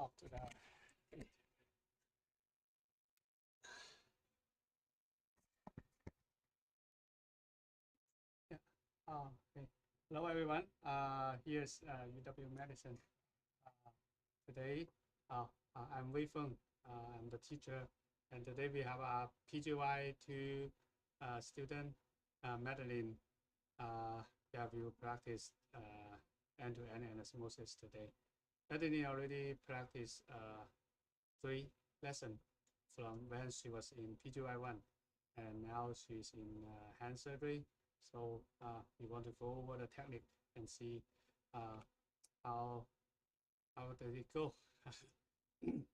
talk to the. Yeah. Okay. Hello, everyone. Here's UW Medicine. Today, I'm Weifeng. I'm the teacher, and today we have a PGY 2 student, Madeline. Yeah, we will practice end-to-end anastomosis today. Madeline already practiced 3 lessons from when she was in PGY 1, and now she's in hand surgery. So we want to go over the technique and see how did it go.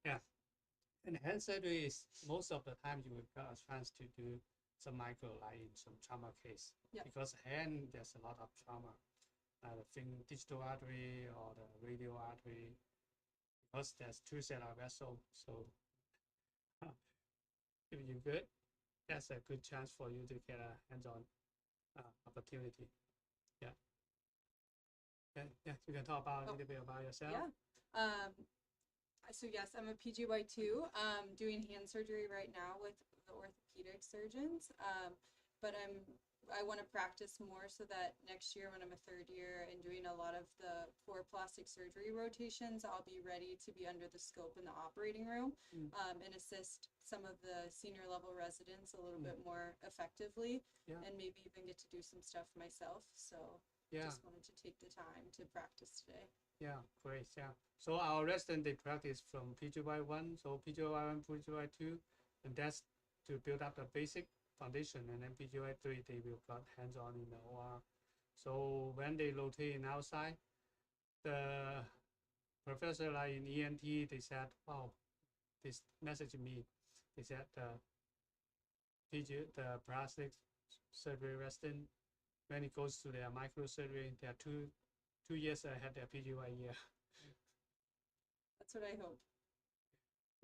Yeah, and hand surgery is most of the time you will get a chance to do some micro, like in some trauma case. Yeah. Because hand, there's a lot of trauma. The digital artery or the radial artery, because there's 2 set of vessels. So if you're good, that's a good chance for you to get a hands-on opportunity. Yeah. Yeah, you can talk about a little bit about yourself. Yeah. So yes, I'm a PGY 2, doing hand surgery right now with the orthopedic surgeons. But I want to practice more so that next year when I'm a 3rd year and doing a lot of the core plastic surgery rotations, I'll be ready to be under the scope in the operating room and assist some of the senior level residents a little bit more effectively, and maybe even get to do some stuff myself. So just wanted to take the time to practice today. Yeah, great. Yeah. So our resident, they practice from PGY 1, so PGY 1, PGY 2, and that's to build up the basic foundation, and then PGY 3, they will got hands-on in the OR. So when they rotate in outside, the professor like in ENT, they said, wow, this message me. They said the plastic surgery resident, when it goes to their microsurgery, they are two years ahead their PGY year. That's what I hope.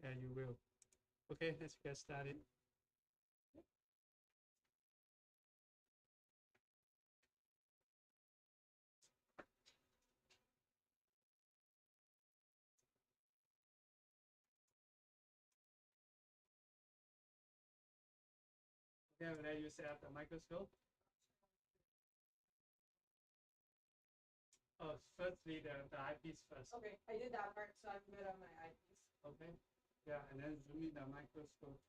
Yeah, you will. Okay, let's get started. Okay, then you set up the microscope. Oh, firstly, the eyepiece first. Okay, I did that part, so I'm good on my eyepiece. Okay. Yeah, and then zoom in the microscope.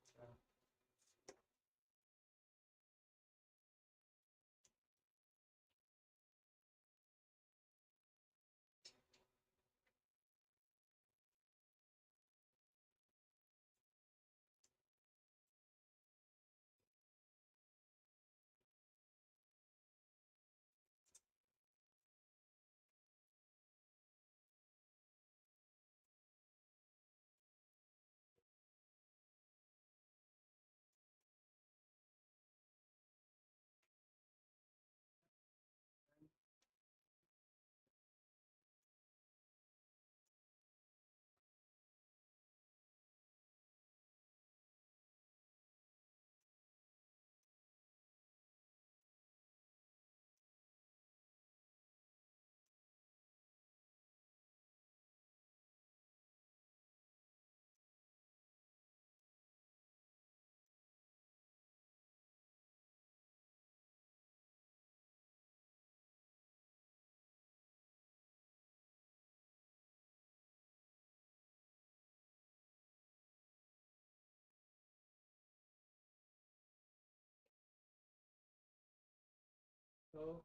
So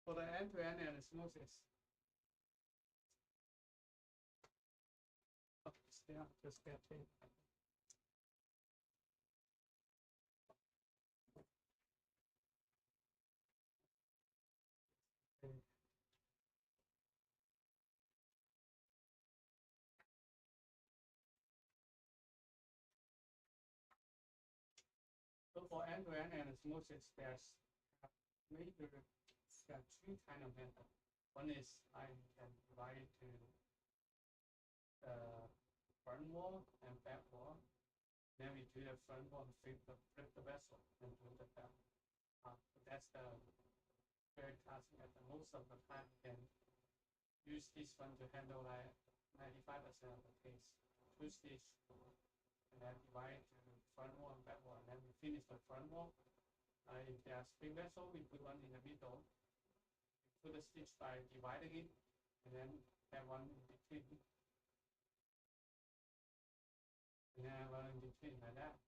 for the end-to-end anastomosis, yeah, just get it. Okay. So for end-to-end anastomosis, there's major 2 kind of method. One is I can divide it to the front wall and back wall. Then we do the front wall, flip the vessel, and do the back. That's the very task that most of the time can use this one to handle like 95% of the case. 2 stitch, and then divide to front wall and back wall, and then we finish the front wall. If there's spring vessel, we put one in the middle. We put the stitch by dividing it, and then have one in between. And then one in between like that.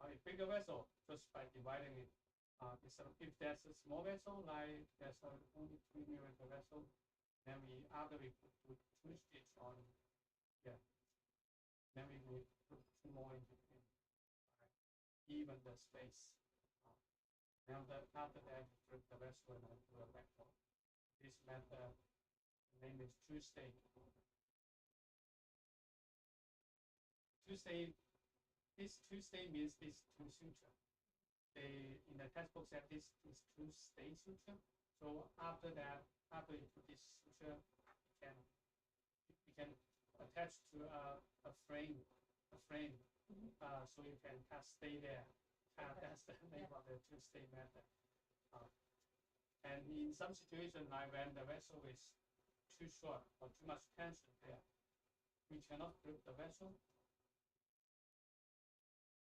If bigger vessel, just by dividing it. If there's a small vessel, like there's only 3 mm vessel, then after we put 2 stitch on, yeah, then we put 2 more in between, even the space. Now after that, we flip the vessel and then do a backfold. This method, the name is two-stage. Two-stage. This two-stage means this two suture. They in the textbook said this is two-stage suture. So after that, after you put this suture, you can attach to a frame, so you can stay there. That's the name of the two-stage method. And in some situations, like when the vessel is too short or too much tension there, we cannot grip the vessel.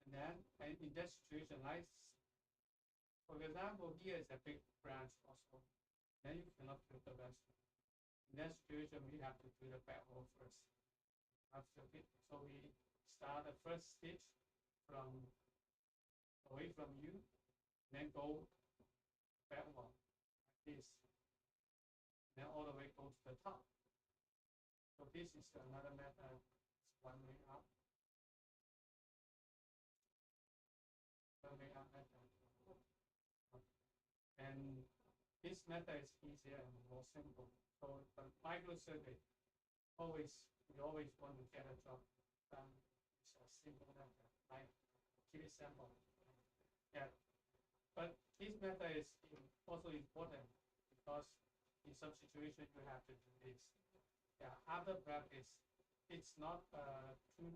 And then in that situation, like, for example, here is a big branch also. Then you cannot grip the vessel. In that situation, we have to do the back wall first. So we start the first stitch from away from you, then go back wall like this. Then all the way go to the top. So this is another method. It's one way up. And this method is easier and more simple. So the microsurgery, we always want to get a job done. It's a simple method, like keep it simple. Yeah, but this method is also important because in some situations you have to do this. Yeah, after practice, it's not too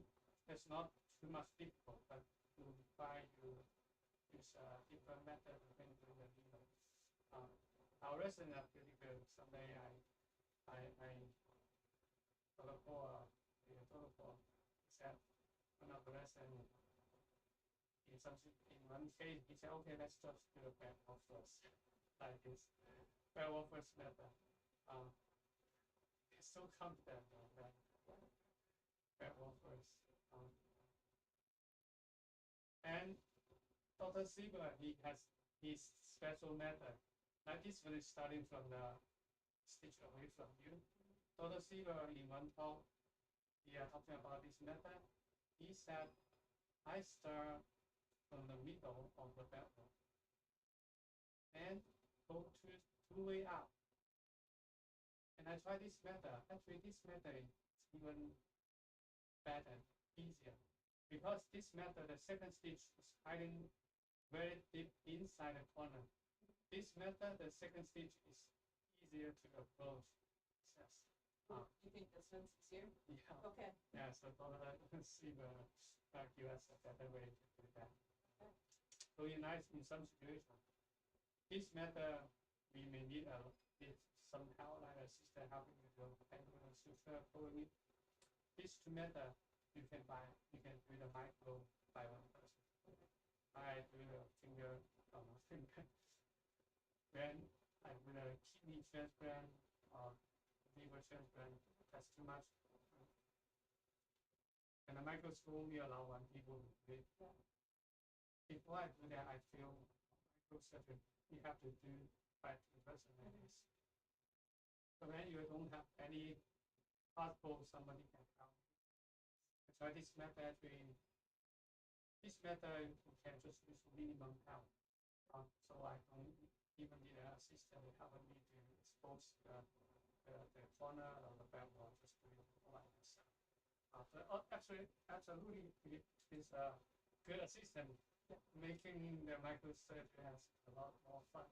much difficult, but to try to use a different method when doing the needle. Our residents are pretty good. Someday said one of the residents in one case he said, okay, let's just do a back wall first, like this back wall first method. It's so confident that back wall first. And Dr. Sieber, he has his special method. Like this one is starting from the stitch away from you. Dr. Sieber, in one talk, we are talking about this method. He said, I start from the middle of the back wall and go two way up. And I try this method. Actually, this method is even better, easier. Because this method, the second stitch is hiding very deep inside the corner. This method, the second stitch is easier to approach. Yes. You think this one's easier? Yeah. Okay. Yeah, so Dr. Sieber give us a better way to do that. Okay. So in some situations, this method we may need some help, like a sister helping you to handle the suture pulling it. These two methods you can do the micro by one person. I do the finger. When I do the kidney transplant or liver transplant, that's too much. And the microscope we allow one people to do it. Before I do that, I feel microsurgery you have to do by two person like this. So when you don't have any possible somebody can help. I try this method. This method you can just use minimum help. So I don't even need an assistant helping me to expose the corner of the back wall, just do it by myself. Actually, absolutely, it's a good assistant. Making the microsurgery has a lot more fun.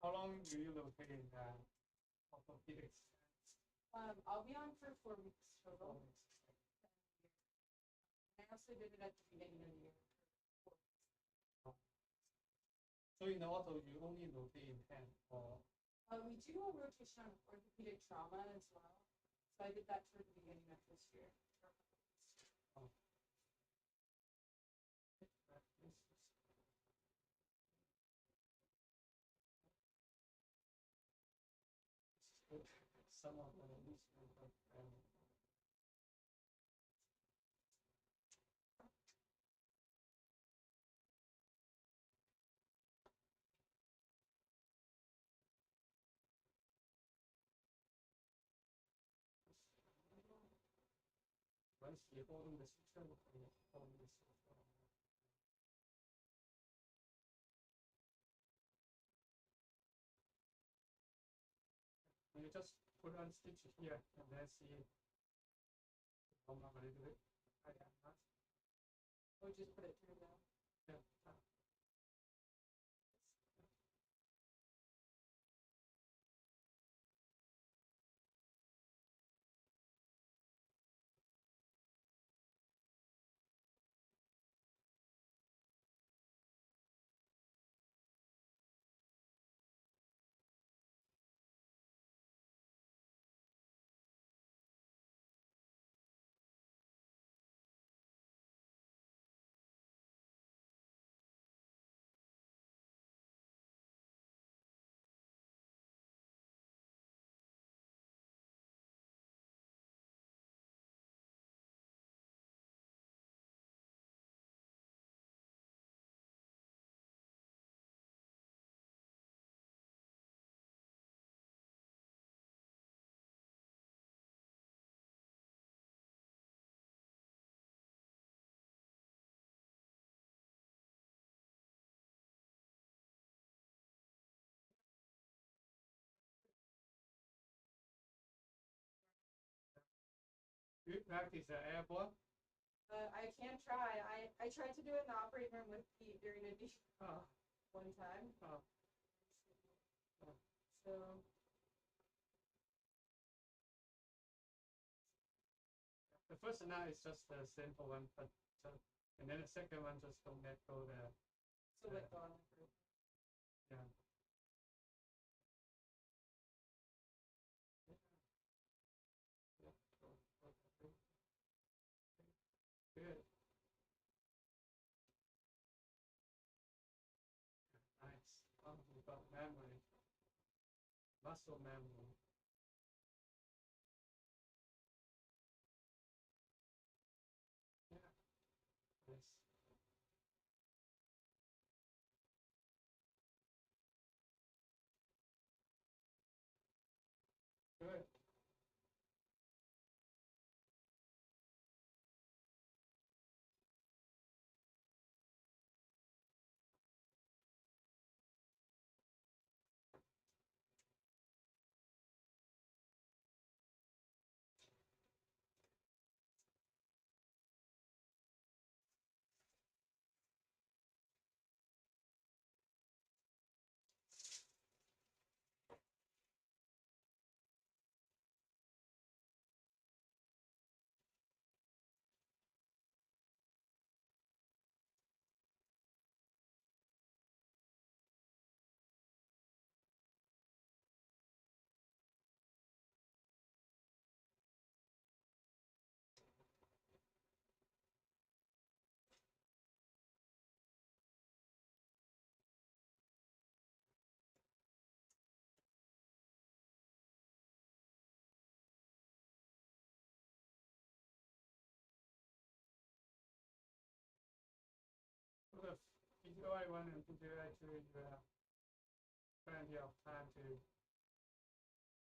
How long do you rotate in orthopedics? I'll be on for 4 weeks total. 4 weeks. I also did it at the beginning of the year. So in the ortho, you only rotate in hand, or We do a rotation on orthopedic trauma as well. So I did that toward the beginning of this year. some of the instruments,关系活动的形成和活动的形成。You just put on stitch here and then see how much I do it. I am not. Or just put it through now. Yeah. Do you practice airborne? I can try. I tried to do it in the operating room with Pete during a deep one time. So the first one is just a simple one, but and then the second one just don't let go the. So let go on the group. Yeah. Good. Nice. You've got memory, muscle memory. Yeah. Yes. Good. For the PGY 1 and PGY 2, you have plenty of time to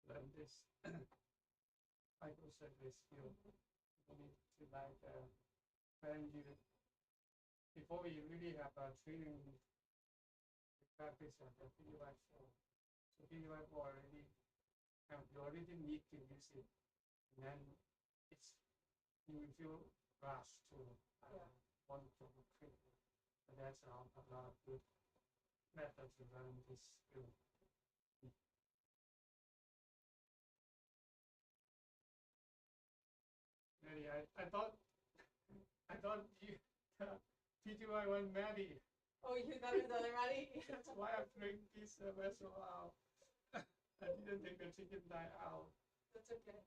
learn this microsurgery skill. You need to when you before we really have a training we practice at the PGY 4. So PGY 4 already you already need to use it, and then it's you will feel rushed to want to treat. But that's a lot of good methods to learn this skill. Maddie, I thought you PGY one Maddie. Oh, you thought it was other Maddie? That's why I bring this vessel out. I didn't take the chicken thigh out. That's okay.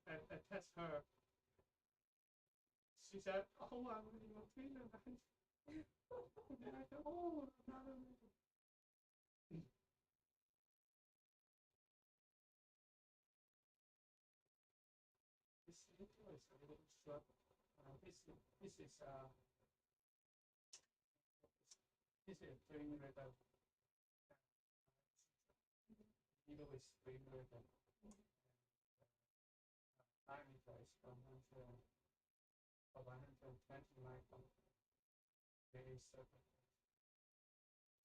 I test her. She said, "Oh, I'm really not feeling nice." And then I said, "Oh, not a little." This video is a little short. This is 3 millimeter. Needle is 3 millimeter. Diameter is 120 micron. Very certain.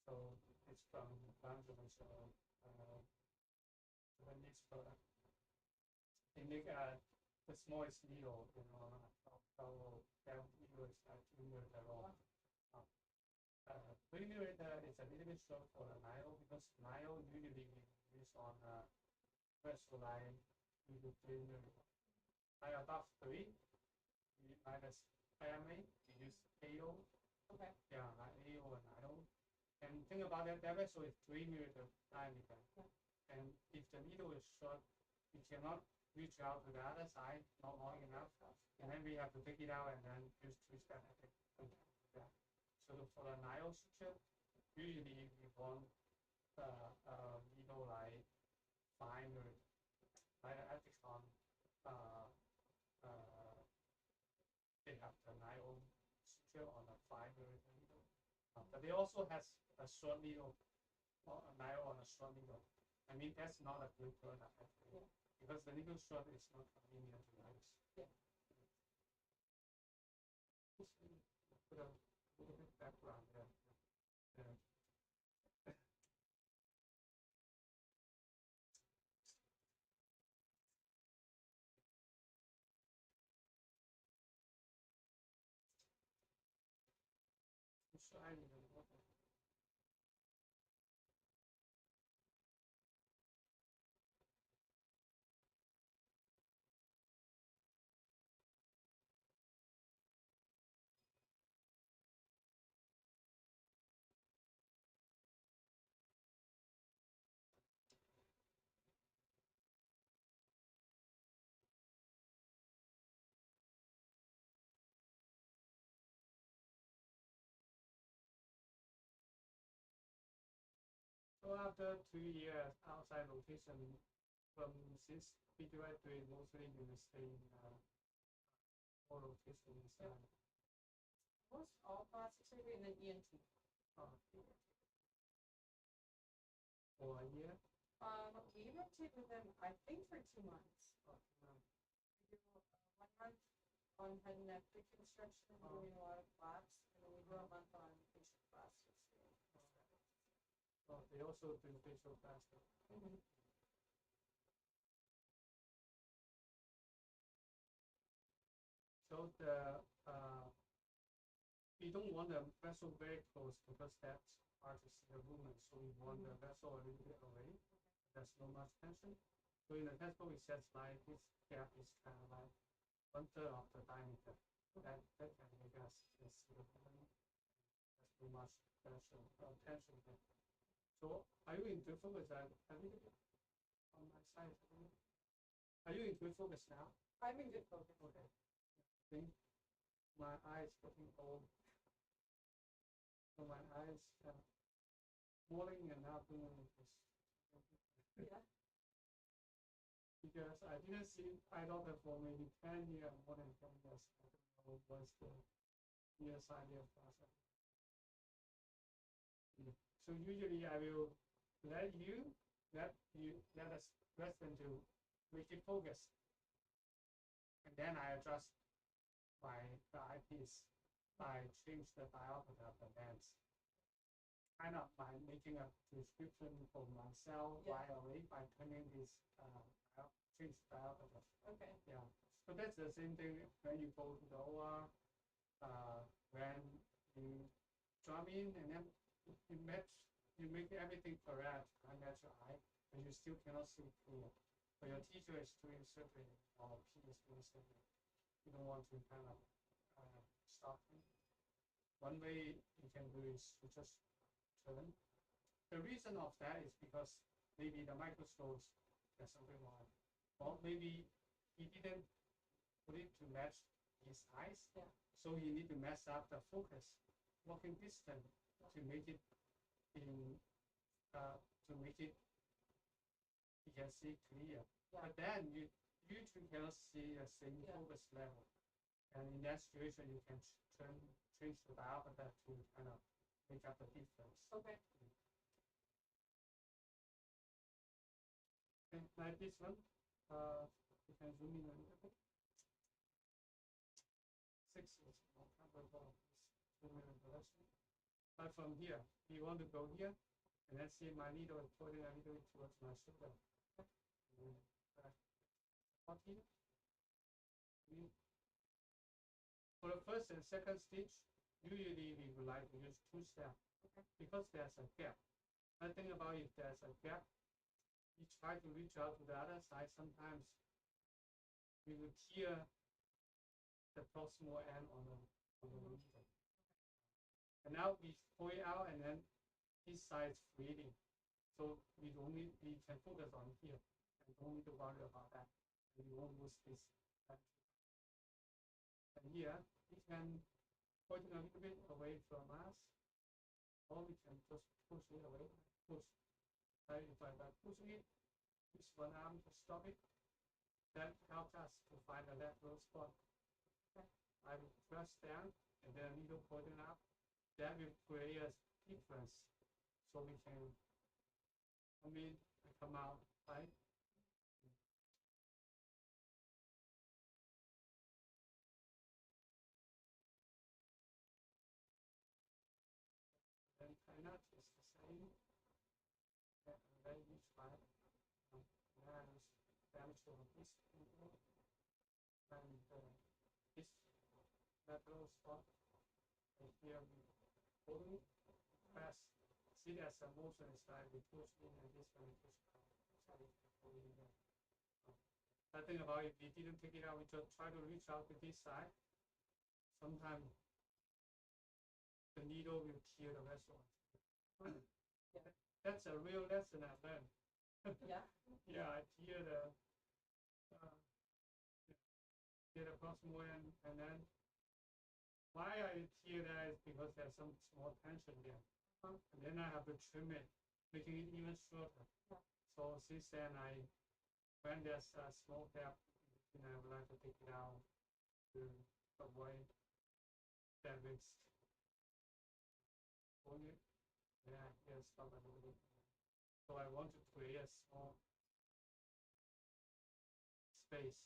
So it's from Bangladesh. When this product, they make the smallest needle, our needle is like 2 millimeter long. 3 millimeter is a little bit short for the Nile because Nile usually we use on vessel line usually 3 millimeter. Like above 3, we minus IMA, we use AO. Okay. Yeah, like AO and Nile. And think about that, that vessel is 3 millimeter diameter. Okay. And if the needle is short, we cannot reach out to the other side, not long enough. And then we have to take it out and then use twist that. Yeah. So for the Nile suture, usually we want the needle like 5 millimeter. Like the Epicon, they have the Nile suture on a 5 millimeter needle. But they also has a short needle, or a Nile on a short needle. I mean, that's not a good product actually, because the needle short is not convenient to use. Yeah. Put a little bit background there. Shiny and water. So after 2 years outside rotation, since PGY 3, mostly you will stay in more rotation inside. Most all plastic surgery and then ENT. For a year? We rotate with them, I think, for 2 months. We do 1 month on head and neck reconstruction, doing a lot of flaps, and then we do a month on facial plastics. They also do facial plastic. So we don't want the vessel very close because that's hard to see the movement. So we want the vessel a little bit away. There's no much tension. So in the textbook it says like this gap is kind of like 1/3 of the diameter. That can make us see the movement. There's too much tension there. So are you in good focus? A little bit on my side. Are you in good focus now? I'm in good focus. Okay. I think my eyes getting old. So my eyes morning and afternoon is Yeah. because I didn't see eye doctor for maybe 10 years, more than 10 years. I don't know what's the nearsighted process. So usually I will let us listen to make it focus, and then I adjust the eyepiece by change the diopter of the lens. Kind of by making a prescription for myself right away by turning this change diopter. Okay. Yeah. So that's the same thing when you go to the OR. when you drum in and then you match, you make everything correct and match your eye, but you still cannot see clear. But your teacher is doing surgery or P is doing surgery. You don't want to kind of stop him. One way you can do is to just turn. The reason of that is because maybe the microscopes there's something wrong, or maybe he didn't put it to match his eyes, so you need to mess up the focus, working distance to make it in to make it you can see clear. But then you two cannot see the same focus level, and in that situation you can change the diopter to kind of make up the difference. Okay. And like this one, you can zoom in a little bit. 6 is more comfortable. Zoom in a direction. But from here, you want to go here, and then see my needle is pointing a little bit towards my shoulder. And up here. For the first and second stitch, usually we would like to use 2 steps because there's a gap. I think about if there's a gap, you try to reach out to the other side. Sometimes we will tear the proximal end on the needle. And now we pull it out, and then this side is bleeding. So we can focus on here and don't need to worry about that. And we won't lose this. And here we can point it a little bit away from us, or we can just push it away. Push. If I push it, use one arm to stop it. That helps us to find the lateral spot. I will press down and then needle pointing up. That will create a difference, so we can come out right. Then kind of is the same. And then we try. Now is damage on this needle and this lateral spot. And here we hold it, press. See, there's a motion inside. We push in, and this one we push out. So we can pull in there. I think about if we didn't take it out, we just try to reach out to this side. Sometimes the needle will tear the vessel. That's a real lesson I learned. Yeah, I tear the proximal end, and then why I tear that is because there's some small tension there. And then I have to trim it, making it even shorter. So since then, when there's a small gap, I would like to take it out to avoid that risk. Yeah, stop a little bit. So I want to create a small space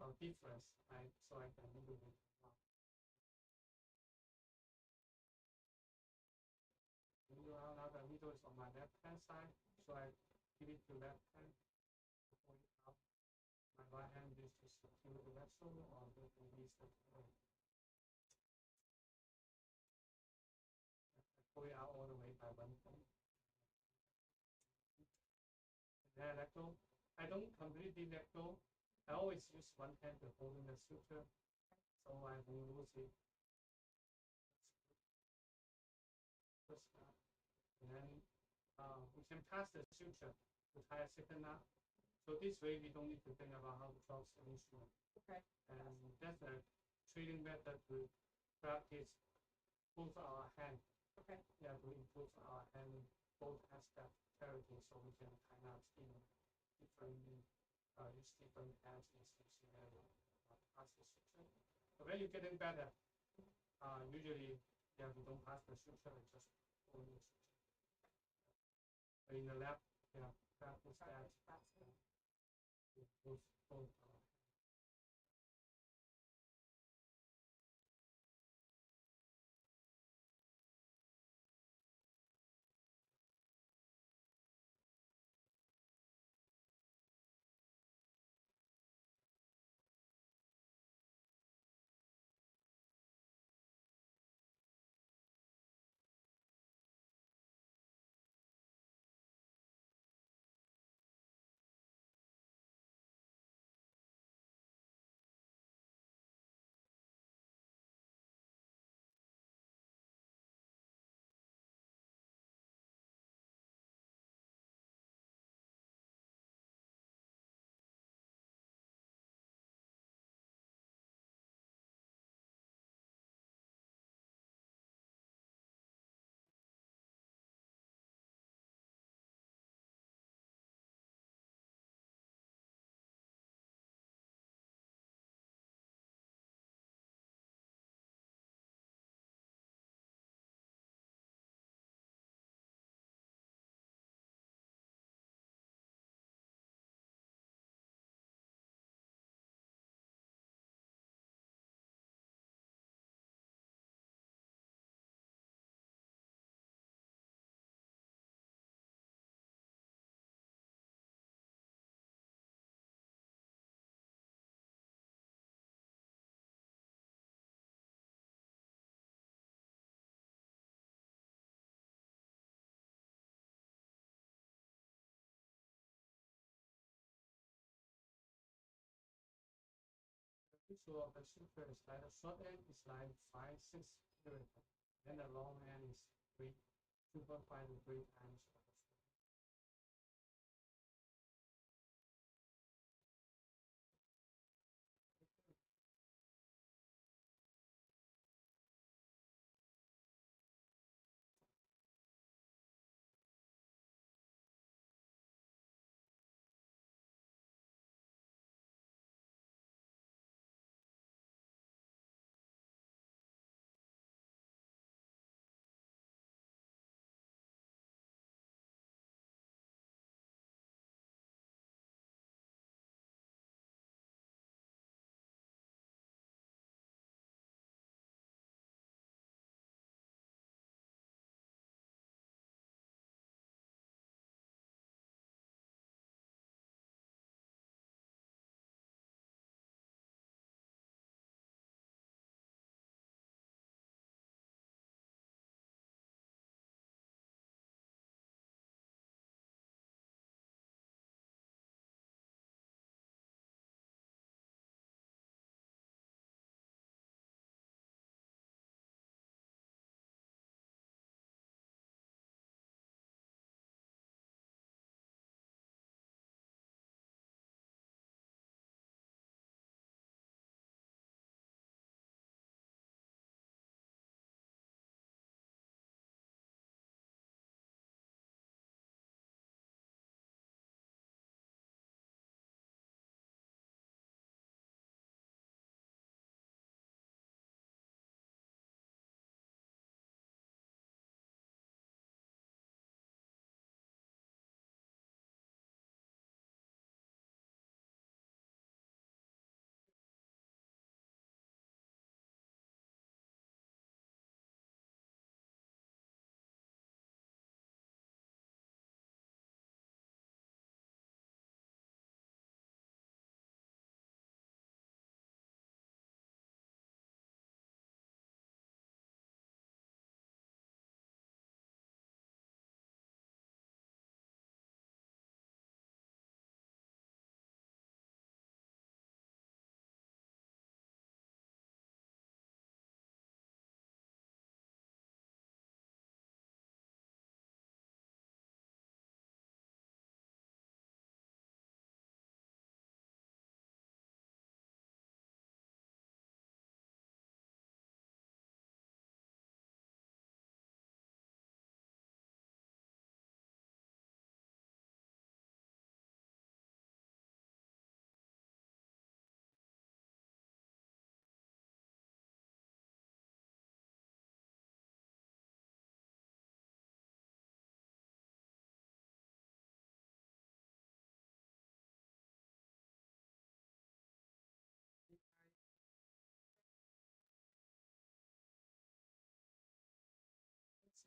of difference, right? So I can move it. Now the needle is on my left hand side, so I give it to left hand. Pull it out. My right hand is to secure the vessel or to release the thread. I pull it out all the way by one hand. And then I let go. I don't completely let go. I always use one hand to hold in the suture, so I don't lose it. And then we can pass the suture to tie a second knot. So this way we don't need to think about how to close the instrument. And that's a training method to practice both our hand. Yeah, to improve our hand both aspect clarity, so we can kind of different use different hands in some scenario. Pass the suture. But when you're getting better, usually we don't pass the suture, we just hold the suture. In the lab, practice that. Both Usual of the suture is like the short end is like 5, 6 millimeter, then the long end is 2.5 to 3 times of the short.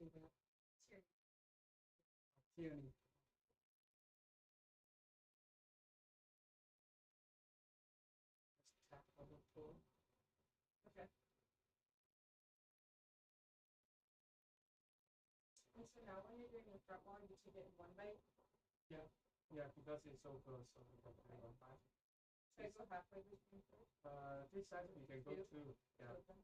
Let's see that. Tierney. Let's tap on the tool. Okay. And so now when you're doing the front one, did you get in one bite? Yeah, yeah, because it's so close, so we can play one bite. Should I go halfway between first? This side we can go two. Yeah. Okay.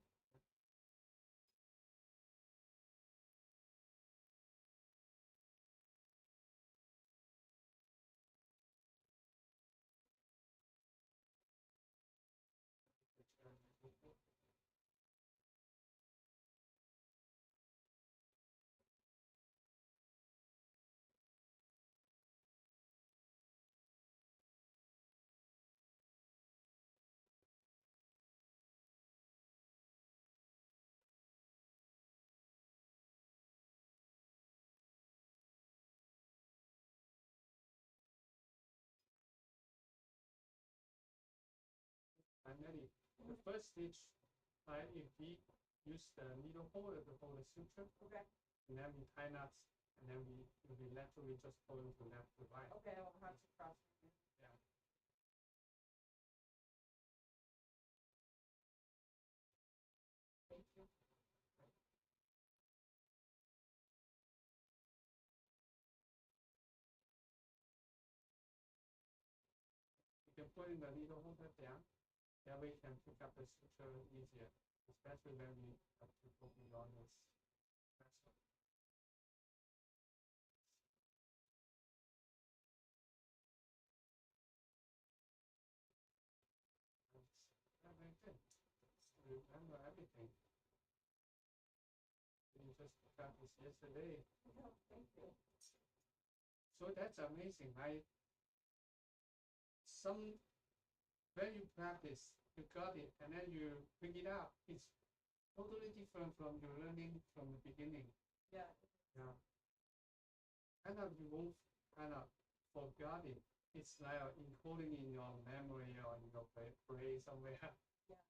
Finally, the first stitch, if we use the needle holder to hold the suture, Okay. and then we tie knots, and then we laterally just fold to left to right. Okay, I won't have to cross. Yeah. Thank you. You can put in the needle holder down, then we can pick up the suture easier, especially when we have to go beyond this threshold. Very good. Remember everything. You just practiced yesterday. No, thank you. So that's amazing. When you practice, you got it, and then you pick it up. It's totally different from your learning from the beginning. Yeah. Yeah. Kind of you won't kind of forget it. It's like encoding in your memory or in your brain somewhere. Yeah.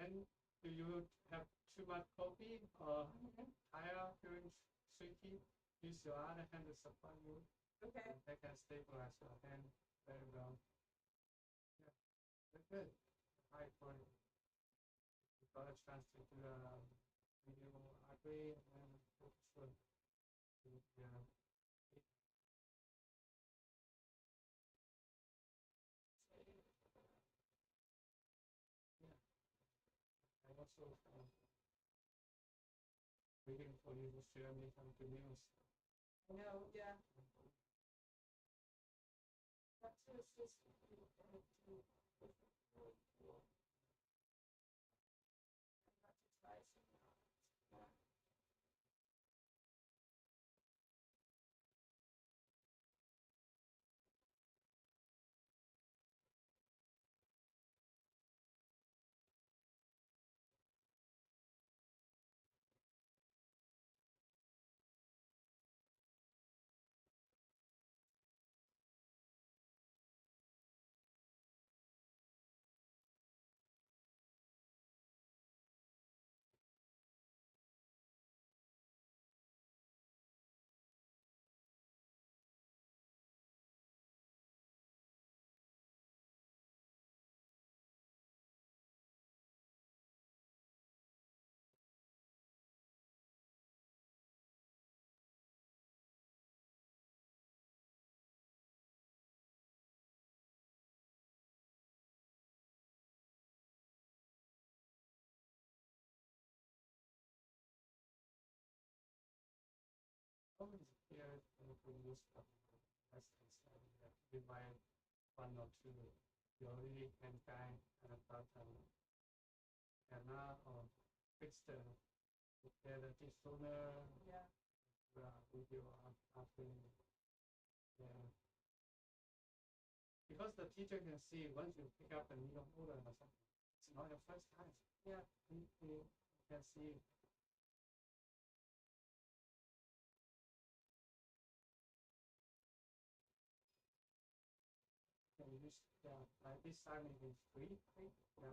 And do you have too much coffee or tired, feeling shaky? Use your other hand to support you. Okay. And that can stabilize your hand very well. Yeah, very good. High quality. You got a chance to do a video ugly and sure. Yeah. Yeah. I also waiting for you to share me some good news. No, yeah. That's what it's just. Always here to use lessons and remind one or two. You already can guide and about and now fix the dishonor Yeah. video after yeah. Because the teacher can see once you pick up the needle holder or something, it's not your first time. Yeah. You can see. Can use like this side maybe free. Yeah.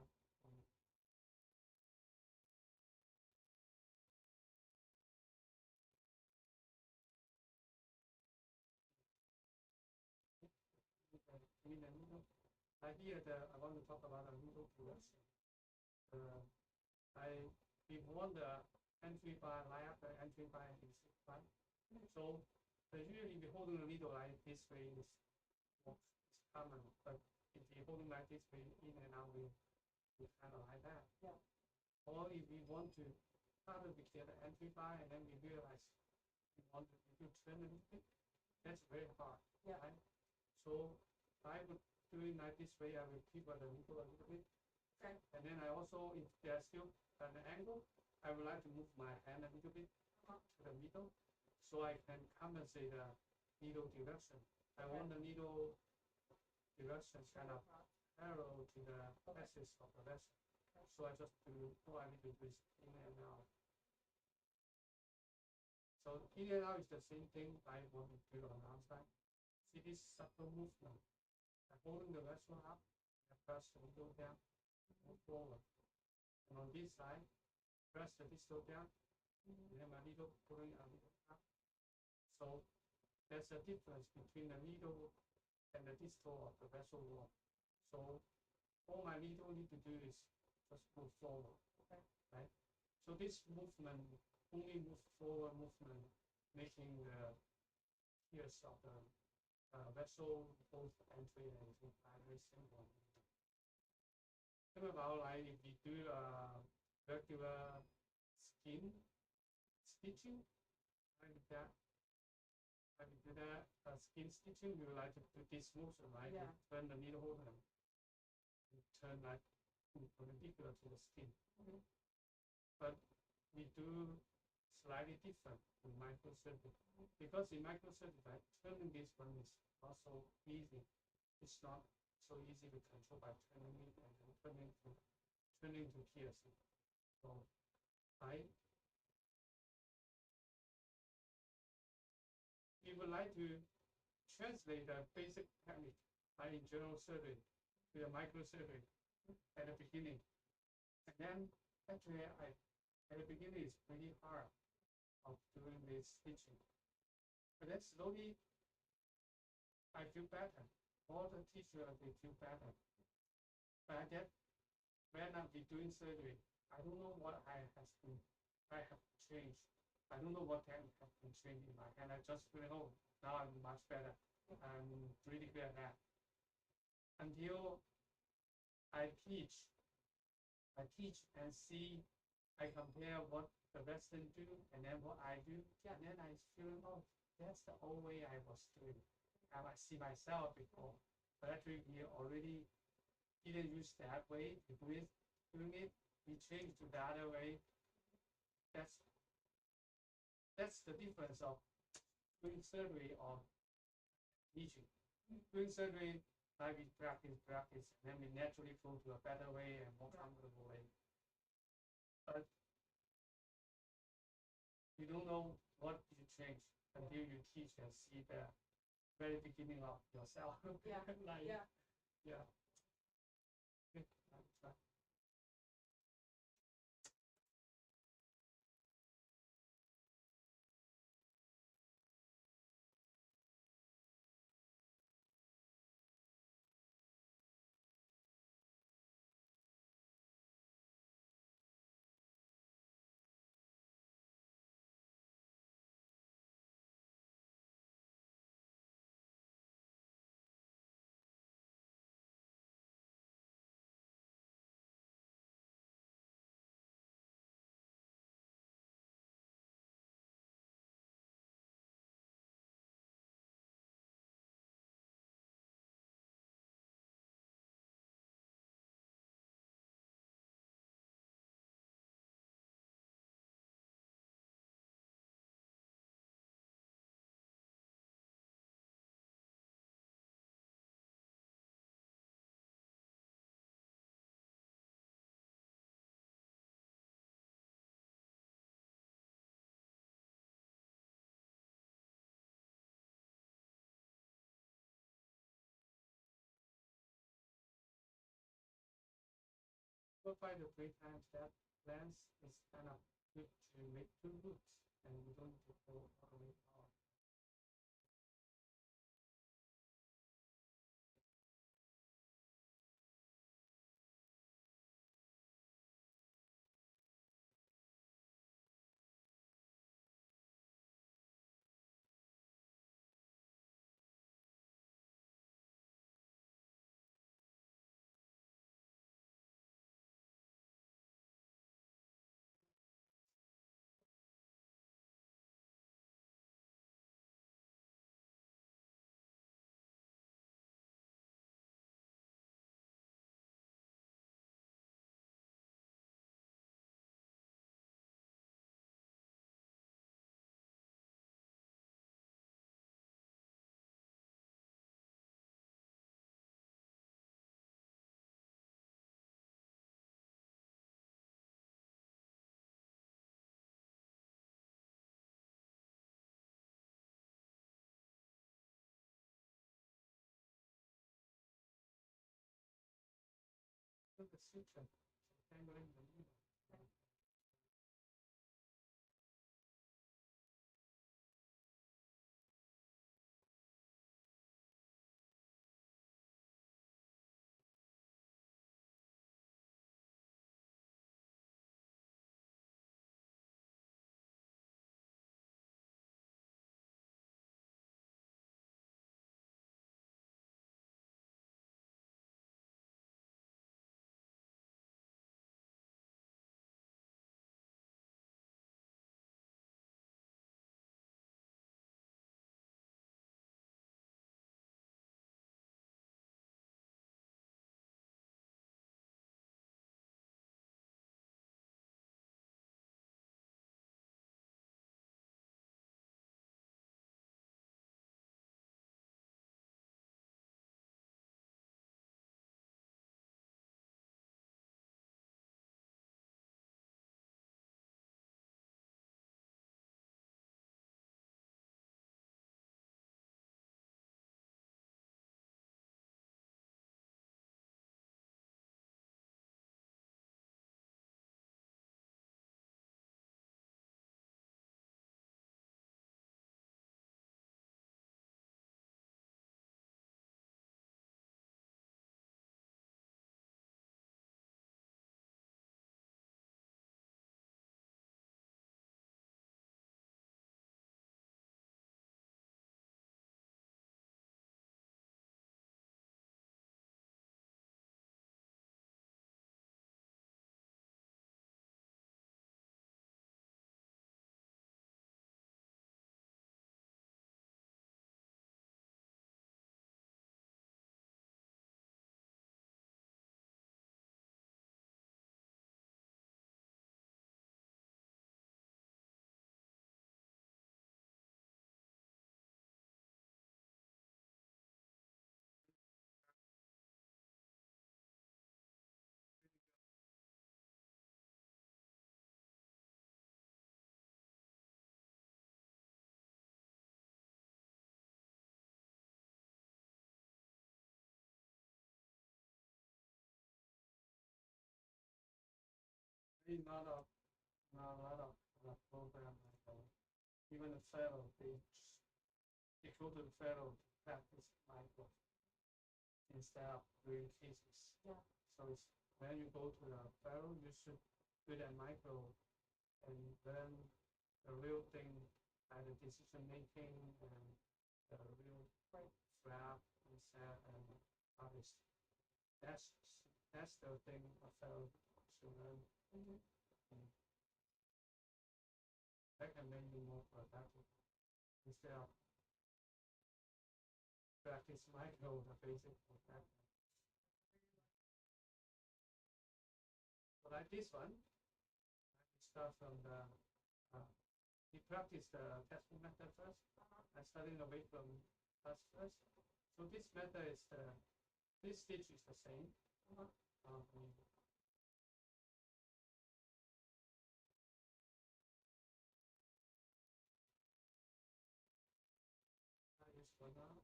In the needle. Here I want to talk about the needle progression. Before the entry bar, right after entry bar is flat. So usually we holding the needle like this way is common, but if you holding like this, we in and out, we kind of like that. Yeah. Or if we want to, after we get an amplifier and then we realize we want to turn a little bit, that's very hard. Yeah. Right? So I would do it like this way. I will keep the needle a little bit. Okay. And then I also, if there's still an angle, I would like to move my hand a little bit to the middle, so I can compensate the needle direction. I want the needle direction kind of parallel to the axis of the vessel. So I just do, all I need to do is in and out. So in and out is the same thing I want to do on the outside. See this subtle movement. I'm holding the vessel up, I press the needle down, move forward. And on this side, press the distal down, and then my needle pulling a little up. So there's a difference between the needle and the distal of the vessel wall. So all my needle need to do is just move forward. Okay. Right? So this movement, only move forward movement, making the ears of the vessel both entry and exit very simple. Think about like if you do regular skin stitching, like that. Like you do that skin stitching, you like to do this motion, right? Yeah. You turn the needle holder and turn like perpendicular to the skin. Mhm. But we do slightly different in microsurgery, because in microsurgery, like, turning this one is not so easy. It's not so easy to control by turning it and then turning to piercing. So we would like to translate the basic technique like in general surgery to the microsurgery at the beginning. And then actually at the beginning it's pretty hard of doing this stitching. But then slowly I feel better. All the teachers they feel better. But then when I'm doing surgery, I don't know what I have changed. I don't know what technique has been changed in my hand. I just feel, oh, now I'm much better. I'm really good at that. Until I teach and see, I compare what the Western do and then what I do, and then I feel, oh, that's the old way I was doing. I see myself before, but actually we already didn't use that way to do it. Doing it, we changed to the other way. That's the difference of doing surgery or teaching. Doing surgery, like we practice, and then we naturally go to a better way and more comfortable way. But you don't know what you change until you teach and see the very beginning of yourself. Yeah. Like, Yeah. Yeah. Okay, try. So far, the three times that lens is kind of good to make two loops, and you don't need to go all the way out. put the suture, triangle in the middle. Really not a lot of program like even the fellow they go to the fellow to practice micro instead of doing cases. Yeah. So it's when you go to the fellow, you should do that micro and then the real thing like the decision making and the real flap and set and artist. That's the thing a fellow should learn. Mm-hmm. That can make you more productive instead of practice micro the basic for that. So like this one, I start from the we practice the testing method first. I starting away from us first. So this method is this stitch is the same. Is for now,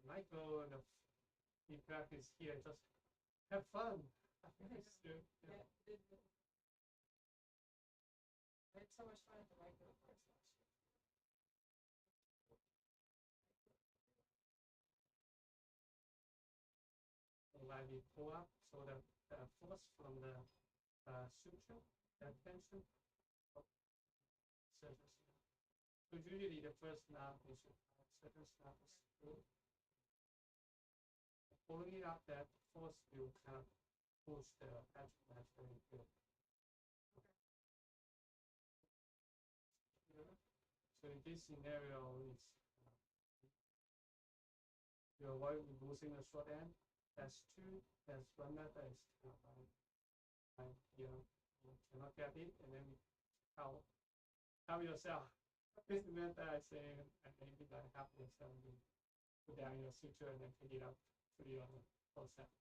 my goal in practice here just have fun. Yeah. I had so much fun at the micro course last year. When we pull up, so the force from the suture, that tension, surface. So usually the first knot is surface knot is through. Pulling it up, that force will kind of push the edge very good. So in this scenario, it's you avoid losing the short end. That's two. That's one method is you cannot get it, and then help yourself. This method I say, and maybe like help yourself. You put down your suture and then pick it up to the other. forceps.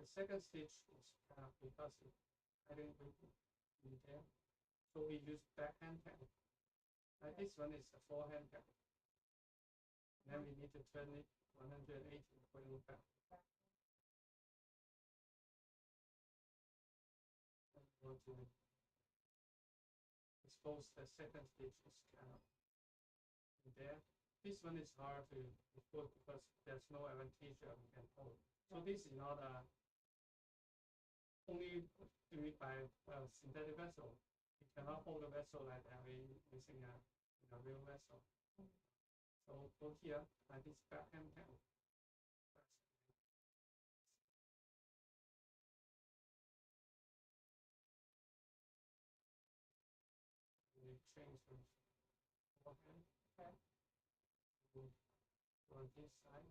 The second stage is kind of because I didn't in there, so we use backhand technique. This one is a forehand technique. And then we need to turn it 180 to bring it back. And we want to expose the second stage is kind of in there. This one is hard to put because there's no advantage we can hold. So this is not only do it by a synthetic vessel. You cannot hold a vessel like that using a real vessel. So go here, like this backhand technique. We change from forehand to on this side.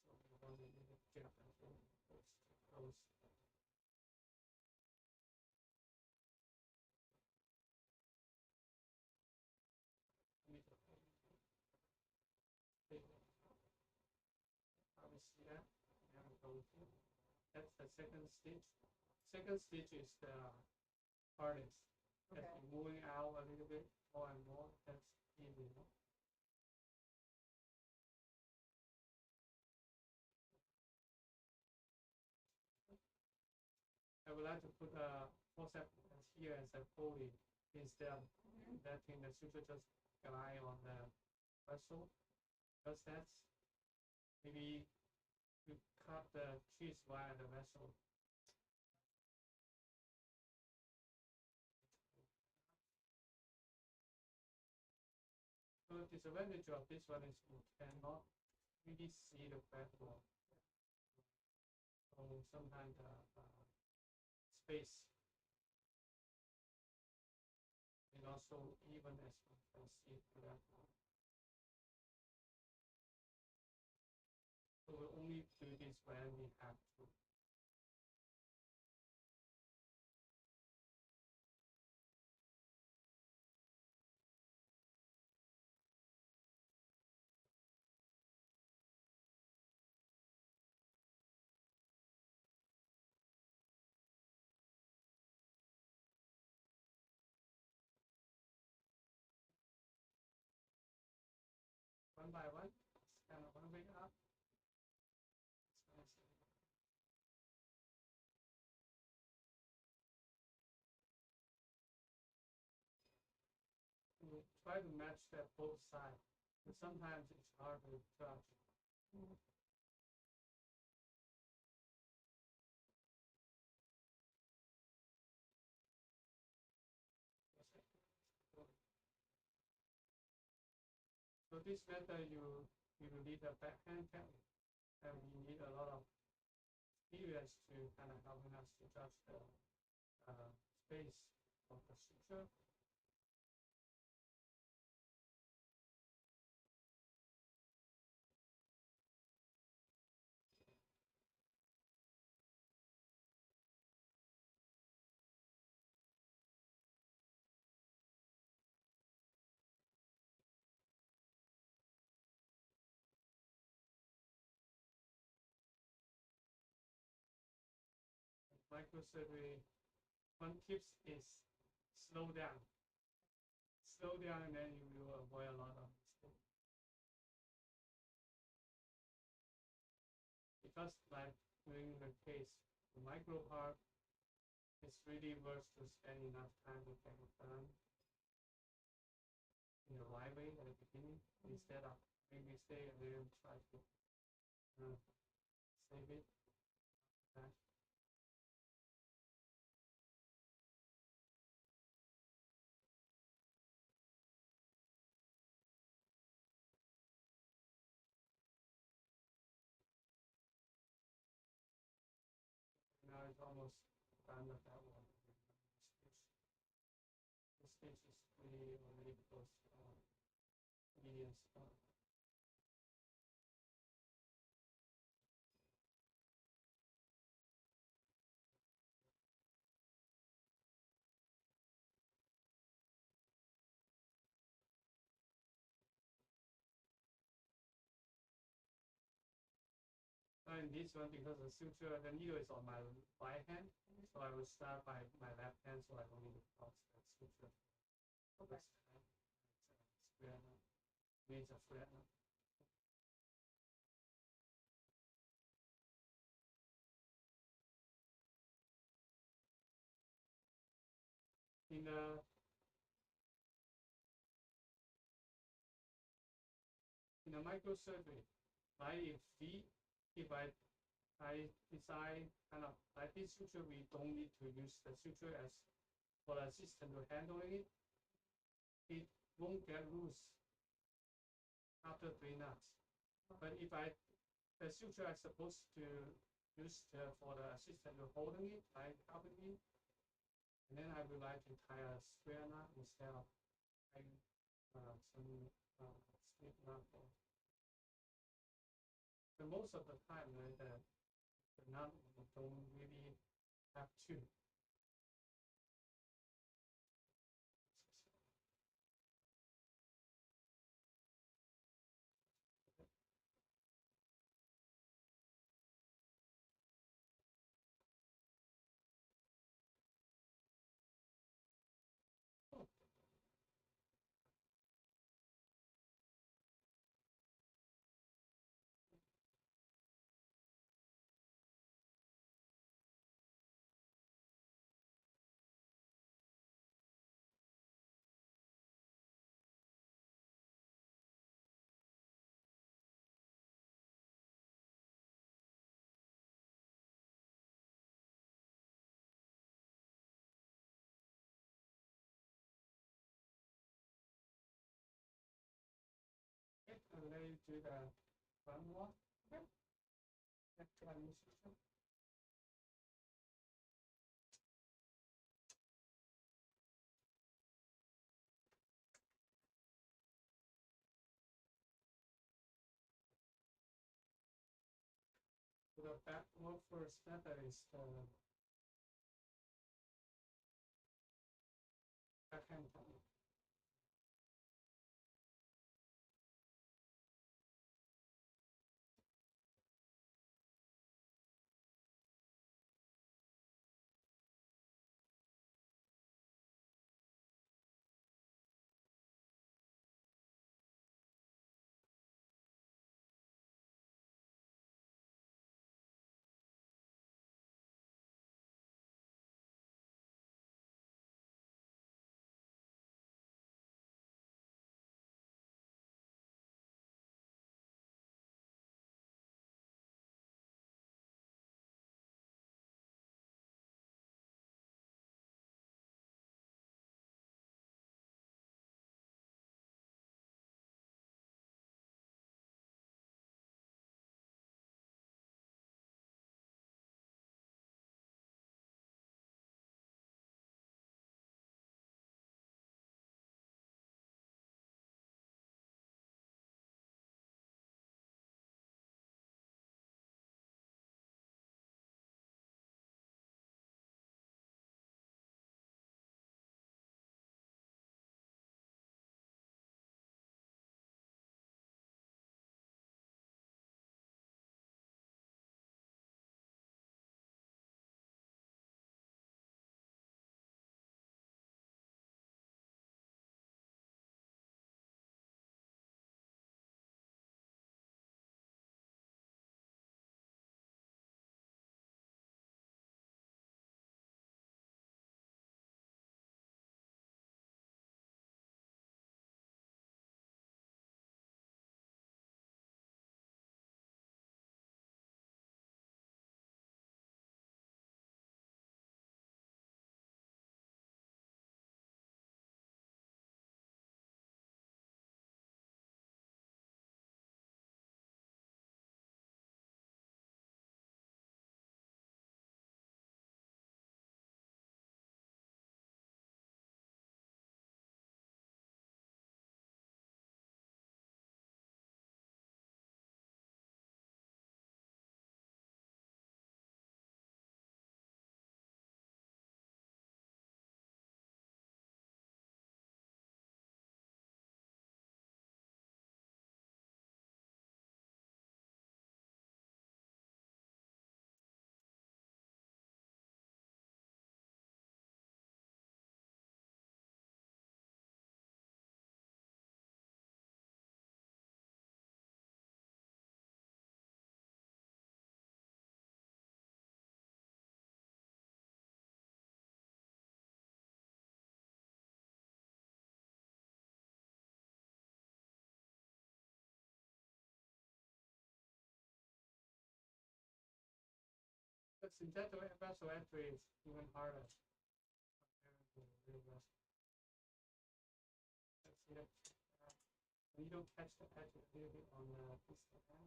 So we don't need a gap and close. See that? That's the second stage. Second stage is the hardest. Okay. That's moving out a little bit more and more. That's easy. I would like to put a forceps here as a pulley instead of letting the suture just glide on the vessel. Because that's maybe to cut the cheese via the vessel. So the disadvantage of this one is you cannot really see the backbone. So sometimes the space is not so even as you can see the backbone. So we only do this when we have to. One by one, it's kind of one way up. We try to match that both sides, but sometimes it's hard to judge. So this method you need a backhand technique, and you need a lot of experience to kind of helping us to judge the space of the suture. Microsurgery, one tips is slow down. Slow down, and then you will avoid a lot of mistakes. Because like during the case, the micro part, it's really worth to spend enough time to get it done in the right way at the beginning, instead of make mistake and then try to save it. Okay. Now it's almost done with that one. This stage is really already close to medium spot. in this one, because the suture, the needle is on my right hand, so I will start by my left hand, so I don't need to cross that suture. Okay. This time, it's square now. Means a flat now. In the microsurgery, right? If I design kind of like this suture, we don't need to use the suture as for the assistant to handling it. It won't get loose after 3 knots. But if the suture I'm supposed to use for the assistant to holding it, like helping me, and then I would like to tie a square knot instead of tying some slip knot. But most of the time, the knot you don't really have to. Okay, and then you do the front one. Okay. Next one is suture. The back work first method is the backhand technique. But synthetic vessel actually is even harder compared to real vessel. Let's see that. You don't catch the edge a little bit on this hand.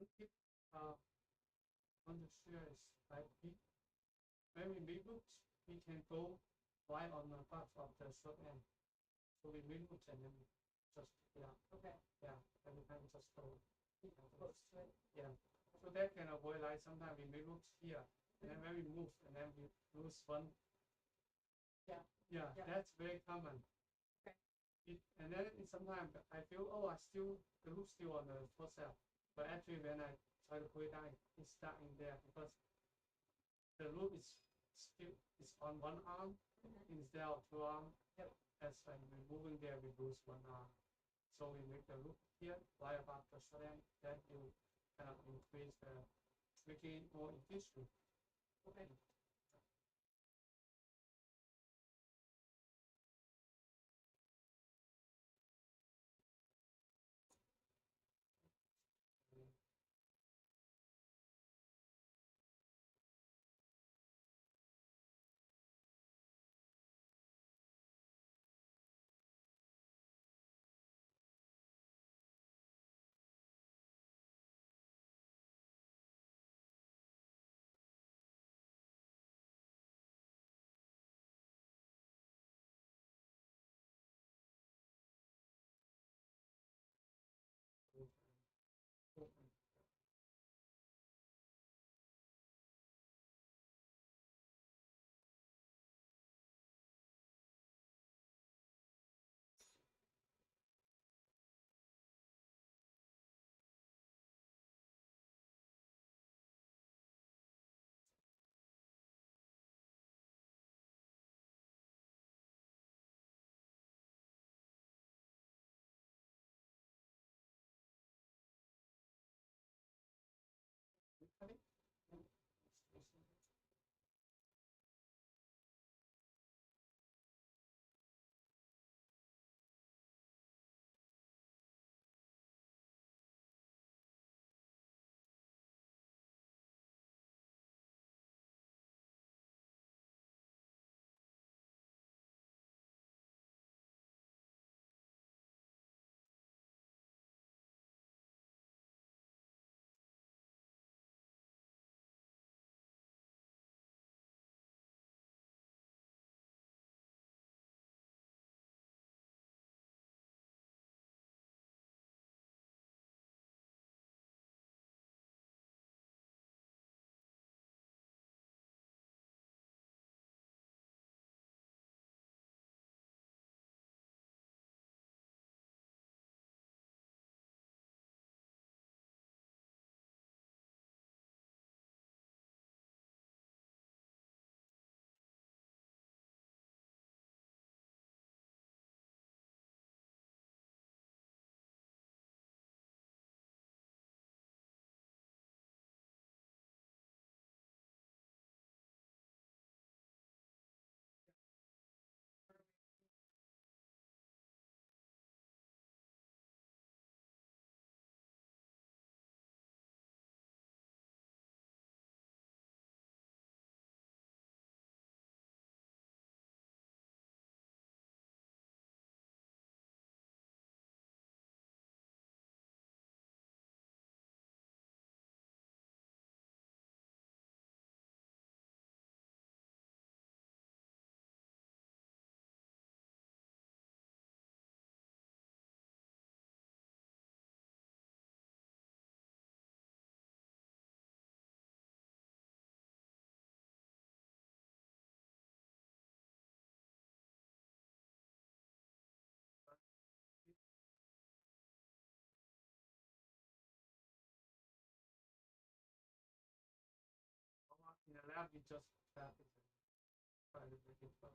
Tip on the share is like when we remove, we can go right on the part of the short end. So we remove and then just Okay. every time just go close to it. Yeah. So that can avoid like sometimes we remove here and then when we move and then we lose one. Yeah. That's very common. Okay. And then sometimes I feel the loop still on the forcep, but actually when I try to pull it down, it's stuck in there because the loop is on one arm instead of two arms. Yep. As I'm removing there, we lose one arm. So we make the loop here right about the short end. That will kind of increase making it more efficient. Okay. Ready? In the lab, you just tap it and try to make it fun.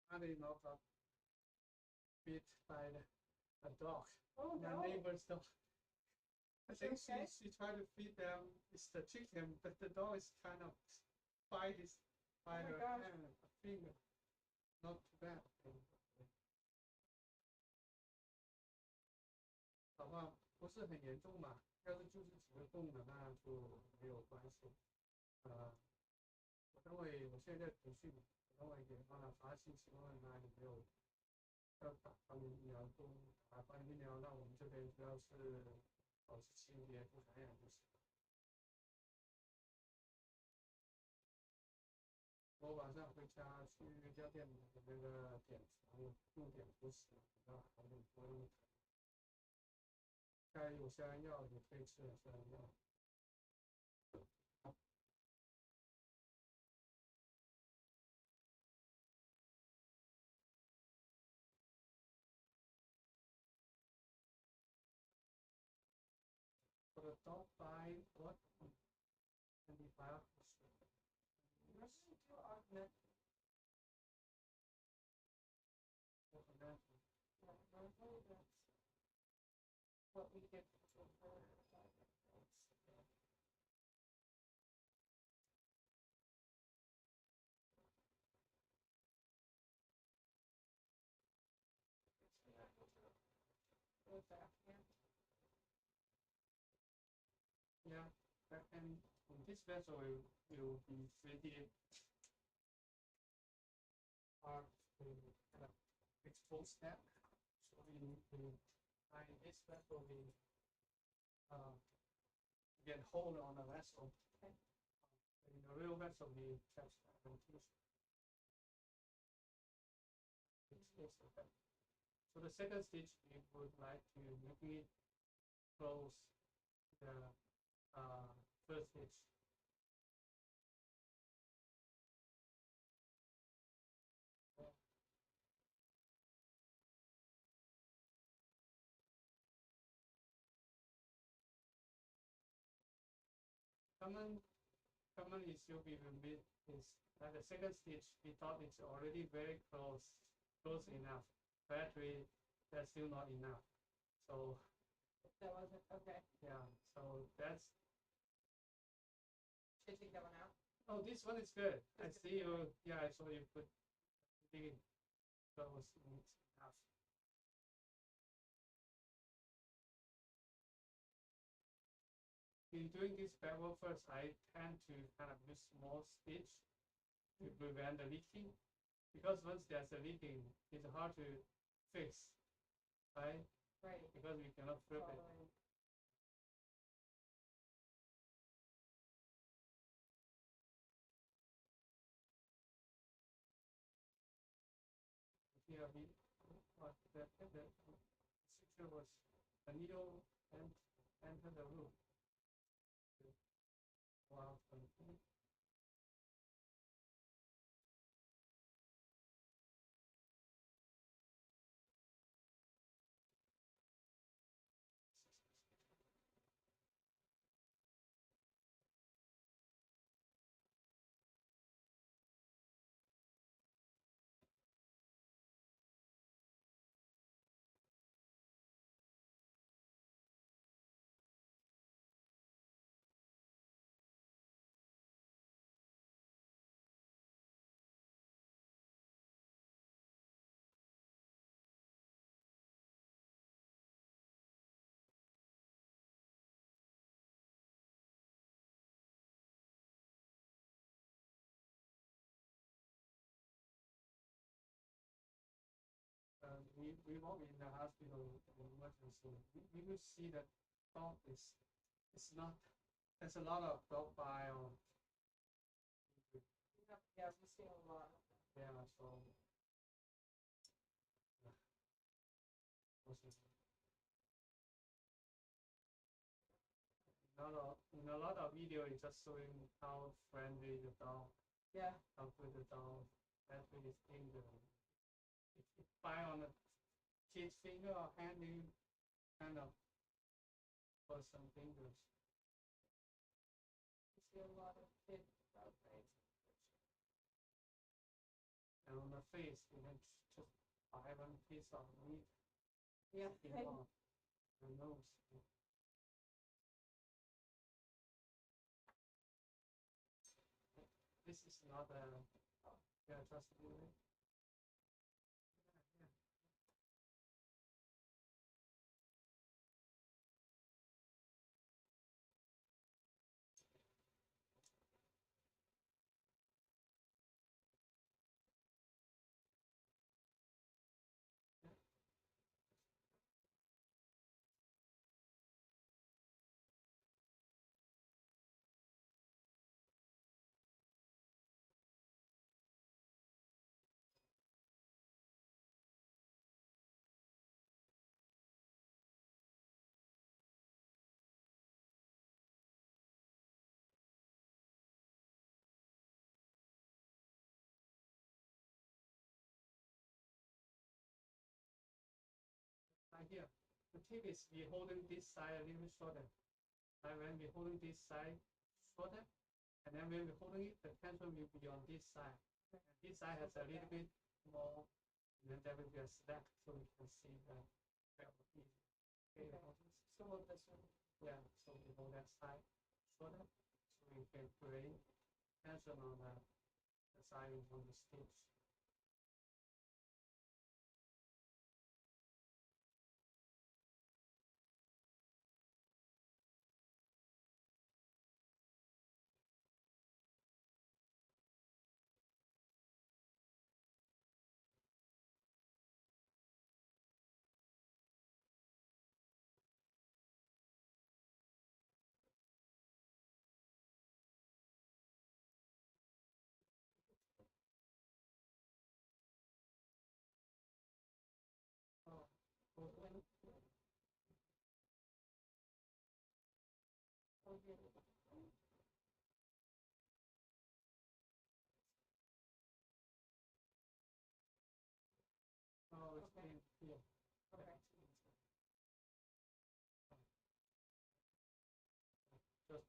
Funny enough, got bit by a dog. Oh, My no. neighbor's dog. I think Okay. she tried to feed them. It's the chicken, but the dog is kind of bite Oh my her gosh. hand, a finger. Not too bad. 好吧，不是很严重嘛。要是就是几个洞的，那就没有关系。我等会我现在在培训，我等会给他发信息问他有没有要打防疫疫苗，都打防疫疫苗，那我们这边主要是保持清洁、不传染就行了。我晚上回家去药店买的那个碘伏，用碘伏洗，比较好点，不用疼。该有消炎药也可以吃点消炎药。For the dog bite, what antibiotics? We're going to do augmentin. Augmentin. Yeah, normally that's what we give people for diabetes. the back hand. Yeah, and this vessel will be really hard to kind of expose that. So we find this vessel we get hold on the vessel. Okay. In the real vessel we just expose the vessel. So the second stitch we would like to make it close the first stitch. Common issue we will meet is that the second stitch we thought it's already very close enough, but actually that's still not enough. So That wasn't, okay. yeah, so that's. Should I take that one out? Oh, this one is good. I see you. Yeah, I saw you put really close enough. In doing this backward first, I tend to kind of use small stitch to prevent the leaking, because once there's a leaking, it's hard to fix, right? Right. Because we cannot flip it. Following. Here the picture was the needle and enter the room. Wow. We won't be in the hospital in emergency. We will see that dog is it's not. There's a lot of dog bile. Yeah, we're seeing a lot. Yeah, so. In a lot of video, it's just showing how friendly the dog, Yeah. how good the dog actually is dangerous. If you bite on a kid's finger or hand, you kind of cause some dangerous. We see a lot of big dog bites. And on the face, you can just buy one piece of meat. Yeah. On the nose. This is not a. Yeah, trust me. Here, the tip is we're holding this side a little bit shorter. Like when we're holding this side shorter, and then when we're holding it, the tension will be on this side. And this side has a little bit more, and then there will be a slack, so we can see the easy. Okay. So hold this one. Yeah, so we hold that side shorter, so we can create tension on the side on the stitch.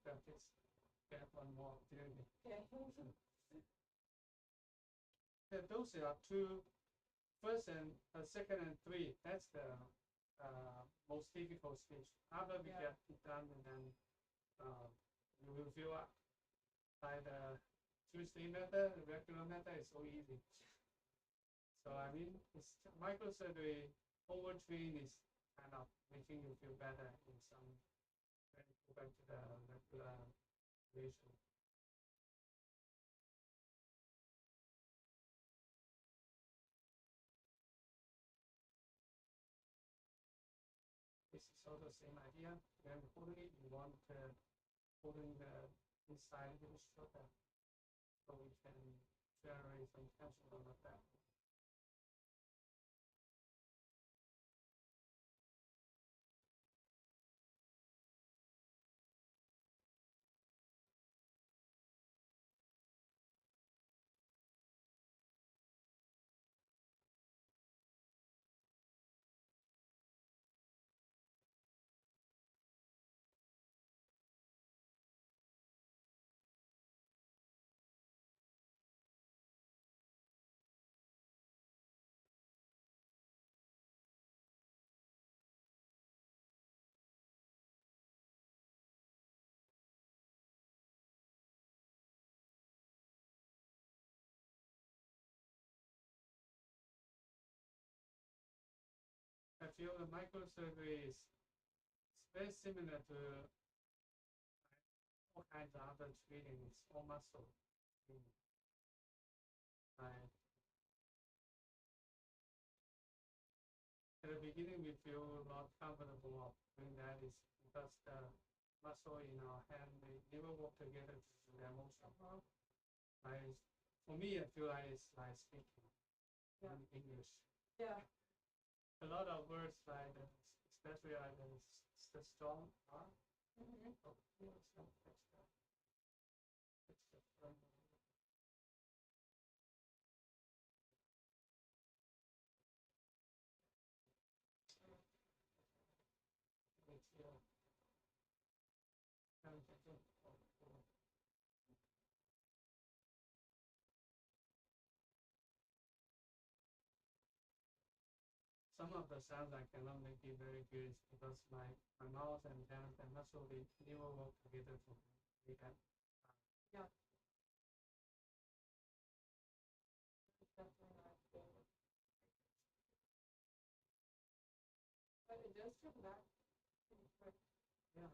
practice, get one more opportunity. Okay. Those are two, first and second and three. That's the most difficult speech. After we Yeah. get it done, and then you will feel up. By the Tuesday method, the regular method is so easy. So I mean, it's microsurgery overtrain is kind of making you feel better in some when you go back to the regular ratio. This is also the same idea. When holding it, you want holding the inside a little shorter, so we can generate some tension on the back. I feel the microsurgery is very similar to all kinds of other treating. It's all muscle. Right. At the beginning, we feel not comfortable of doing that is because the muscle in our hand, they never work together to do their motion. Like, for me, I feel like it's like speaking Yeah. in English. Yeah. A lot of words like, especially like the strong R. Mm-hmm. Oh, yeah, so that's the some of the sounds I cannot make it very good because my mouth and hands and muscle they never work together to make that. Yeah. It's definitely not good. But it does come back pretty quick. Yeah.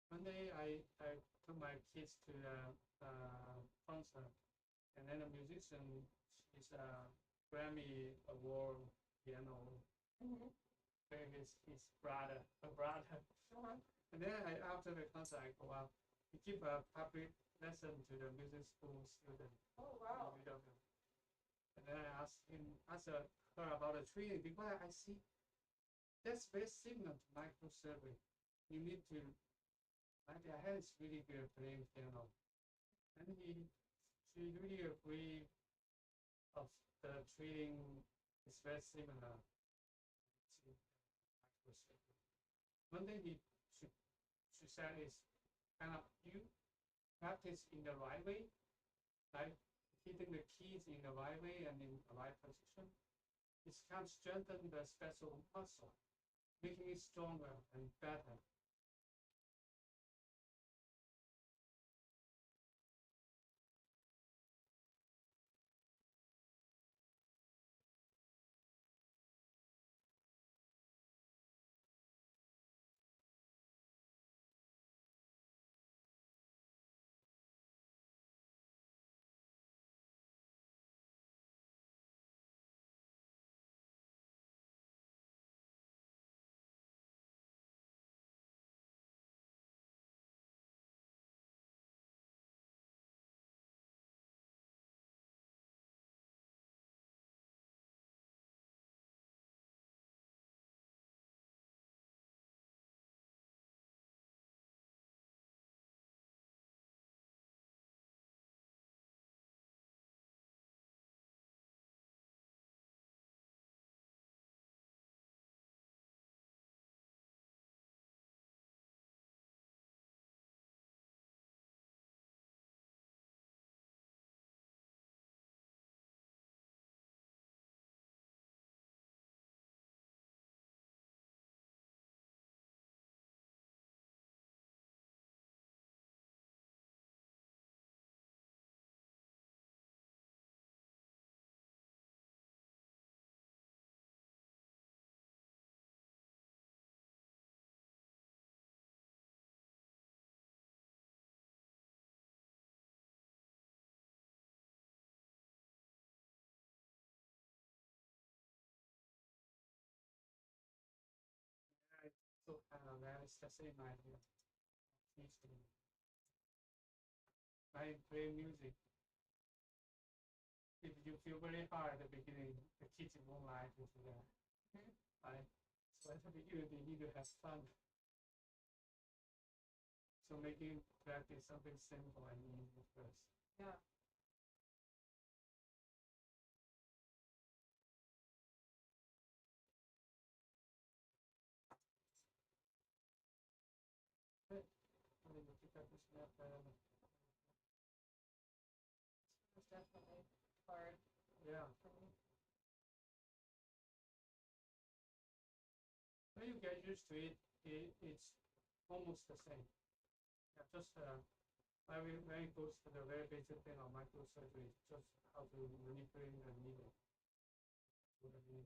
One day I took my kids to the concert, and then a musician is a Grammy Award piano. Mm-hmm. His brother, a brother. Uh-huh. And then after the concert, I go out. He give a public lesson to the music school student. Oh, wow. And then I asked her about the training because I see that's very similar to microsurgery. You need to, like their hand is really good playing piano. And she really agreed of the training is very similar to microsurgery. One thing she said is kind of you practice in the right way, like hitting the keys in the right way and in the right position. It can strengthen the special muscle, making it stronger and better. So kind of that is the same idea. Teaching. I play music. If you feel very hard at the beginning, the kids won't like you to that. Right? So at the beginning, they need to have fun. So making practice something simple and easy first. Yeah. Good. I mean, you pick up this map. It's definitely hard Yeah. for me. When you get used to it, it's almost the same. Yeah, just when it goes to the very basic thing of microsurgery, just how to manipulate the needle. What I mean.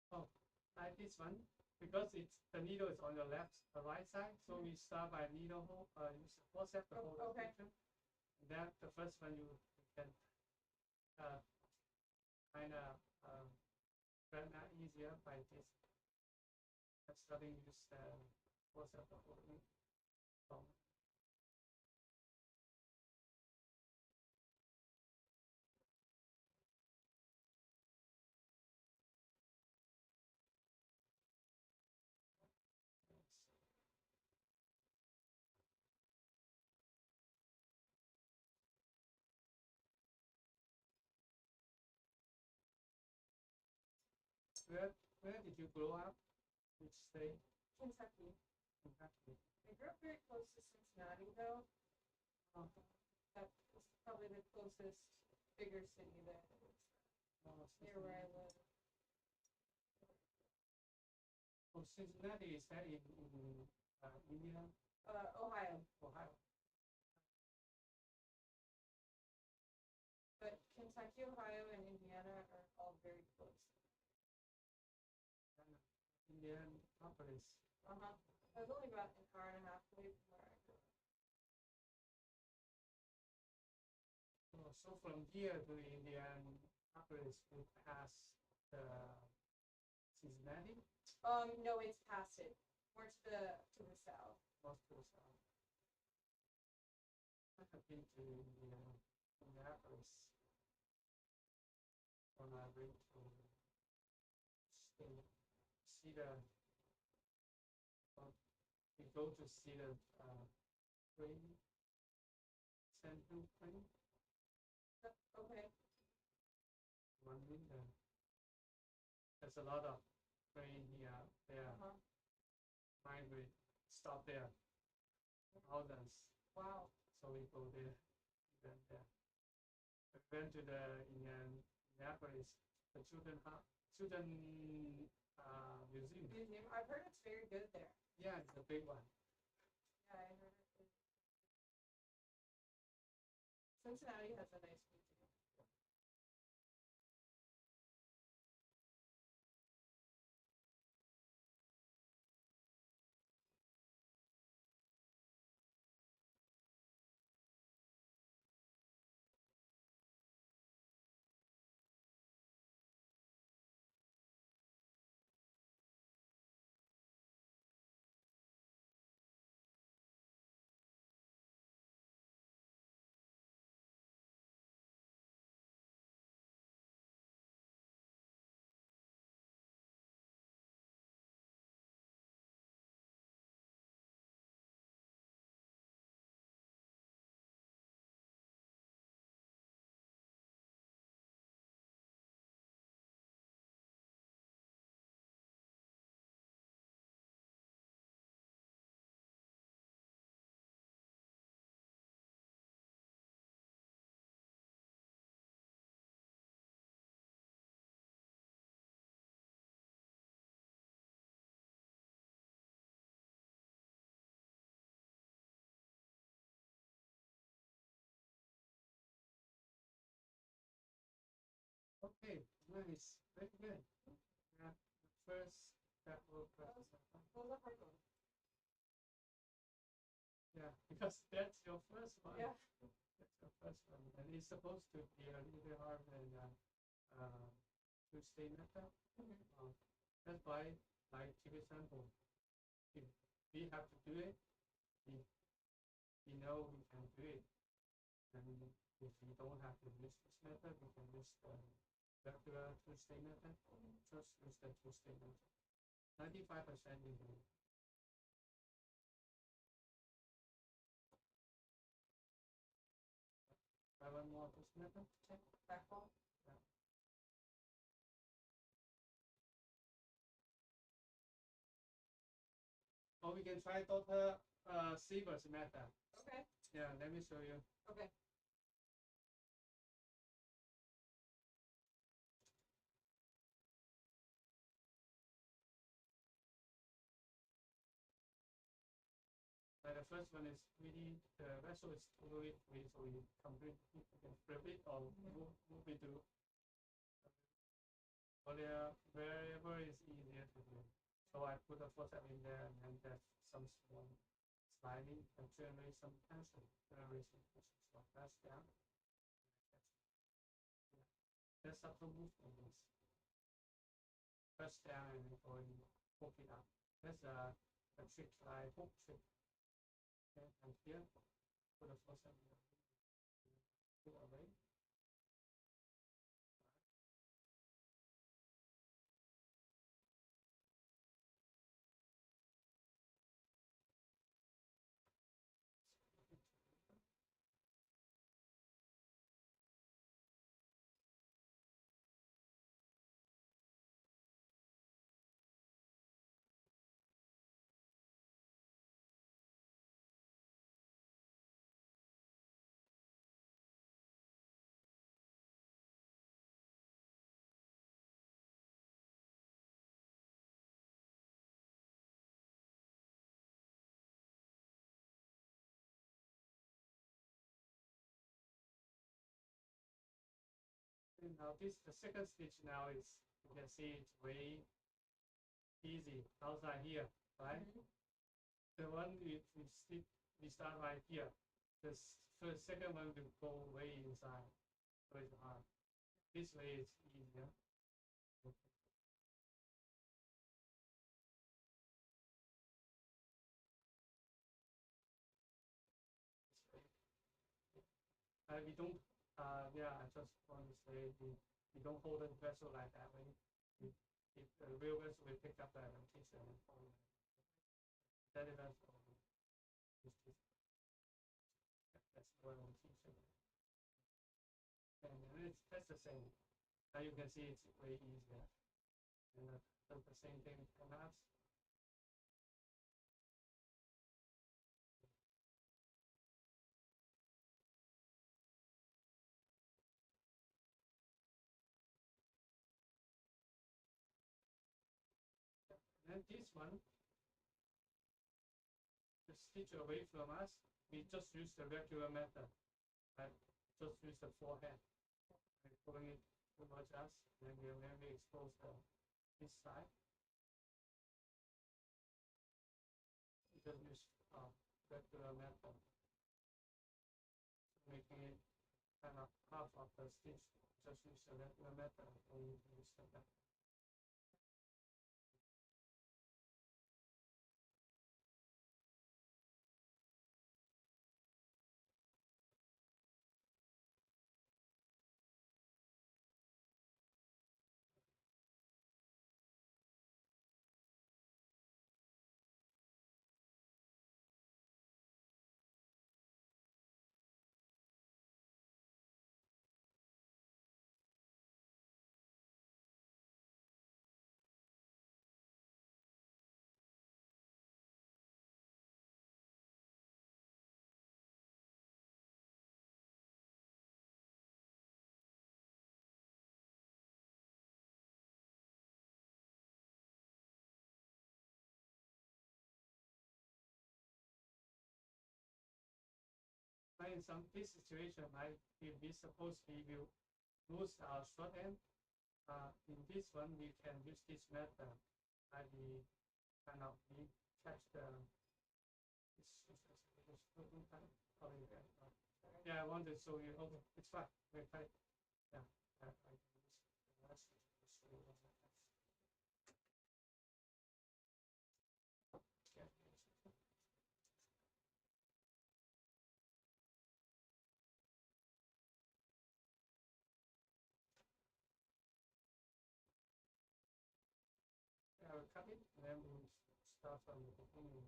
Oh, like this one, because the needle is on the right side, so we start by needle hole, use the forceps to hold the Okay. picture. And then the first one you can kind of grab that easier by this. Starting use the forceps to hold it. Where did you grow up? Which state? Kentucky. Kentucky. I grew up very close to Cincinnati, though. That was probably the closest bigger city that is near where I live. Oh, Cincinnati, is that in India? Ohio. Ohio. But Kentucky, Ohio, and Indiana are all very close. Indianapolis. I was only about an hour and a half away from where I grew up. Oh, so from here to Indianapolis, we pass the Cincinnati, No, it's past it. More to the south. most to the south. I have been to Indianapolis when I went to see the. We go to see the train, Central train. Okay. One winter. There's a lot of train here, there. Migrate, stop there. Thousands. Wow. So we go there. We went there. We went to the Indianapolis, the children museum. I've heard it's very good there. Yeah, it's a big one. Yeah, I heard it is. Cincinnati has a nice museum. Okay, nice, very good. Yeah, the first that will practice. Those are hard ones. Yeah, because that's your first one. Yeah. That's your first one, and it's supposed to be a little bit harder than two-state method. That's why, like to example, if we have to do it, we know we can do it, and if we don't have to use this method, we can use the regular two-state method. Just use the two-state method. 95% you do. Try one more this method. Okay. Back ball. Yeah. Or we can try Dr. Siebert's method. Okay. Yeah, let me show you. Okay. The first one is really, the vessel is totally free, so you completely can flip it or move it to wherever is easier to do. So I put a forceps in there, and then there's some small sliding and generate some tension. Generate some tension. So press down. Yeah. There's subtle movement. Press down and then go and hook it up. That's a trick like hook trick. Okay, and here, put a forceps in there. Put away. And now this the second stitch now is, you can see it's way easy outside here, right? The one we start right here. The first second one will go way inside, so it's hard. This way is easier. We don't. Yeah, I just want to say we don't hold the vessel like that way. If the real vessel will pick up the rotation and hold it. That vessel is just, that's what I'm teaching. And that's the same. Now you can see it's way easier. And does the same thing with collapse. Then this one, the stitch away from us, we just use the regular method. Right? Just use the forehand. Right? Pulling it towards us, then we expose this side. We just use regular method, making it kind of half of the stitch. Just use the regular method, and use the method. In this situation, if we suppose we will lose our short end, in this one, we can use this method. Like we kind of catch the. Yeah, I want to show you. Okay, it's fine. Wait, fine. Yeah, I can use the rest to show you what I have. Yeah. I'll cut it, and then we'll start from the beginning.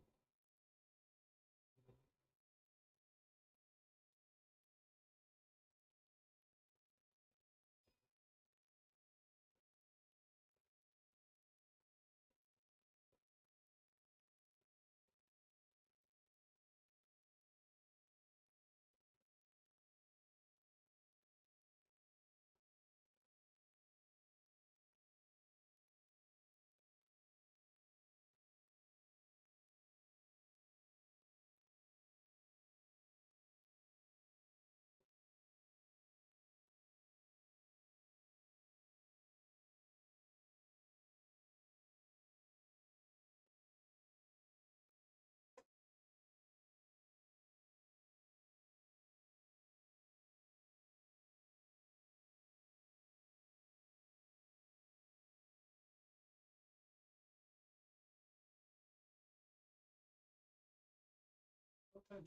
Open.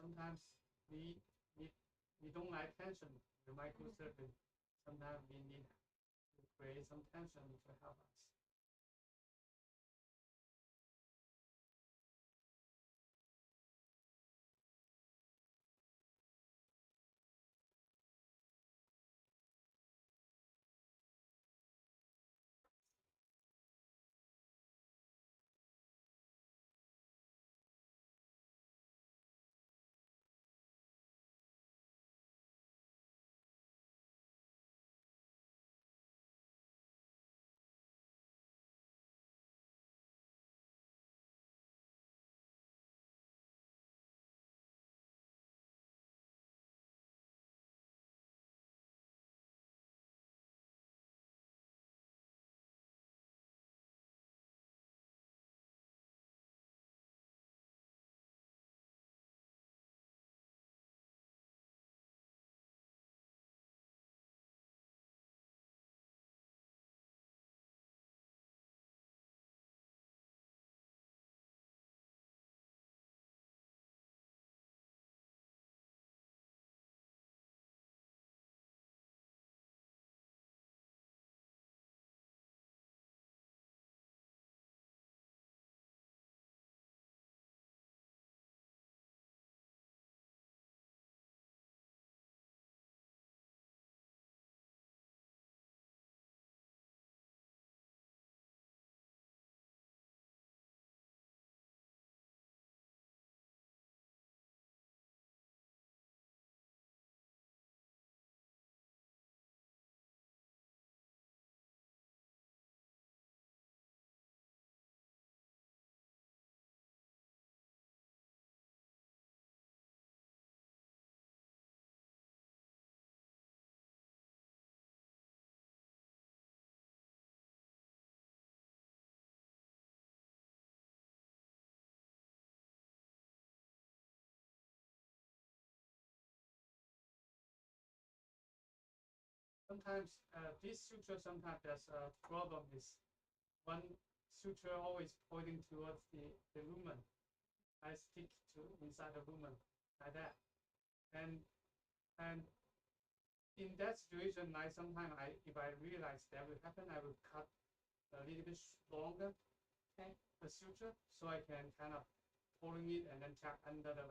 Sometimes we need we don't like tension in microsurgery. Sometimes we need to create some tension to help us. Sometimes this suture sometimes there's a problem is one suture always pointing towards the lumen. I stick to inside the lumen like that. And in that situation, like sometimes if I realize that will happen, I will cut a little bit longer, okay, the suture, so I can kind of pulling it and then tuck under the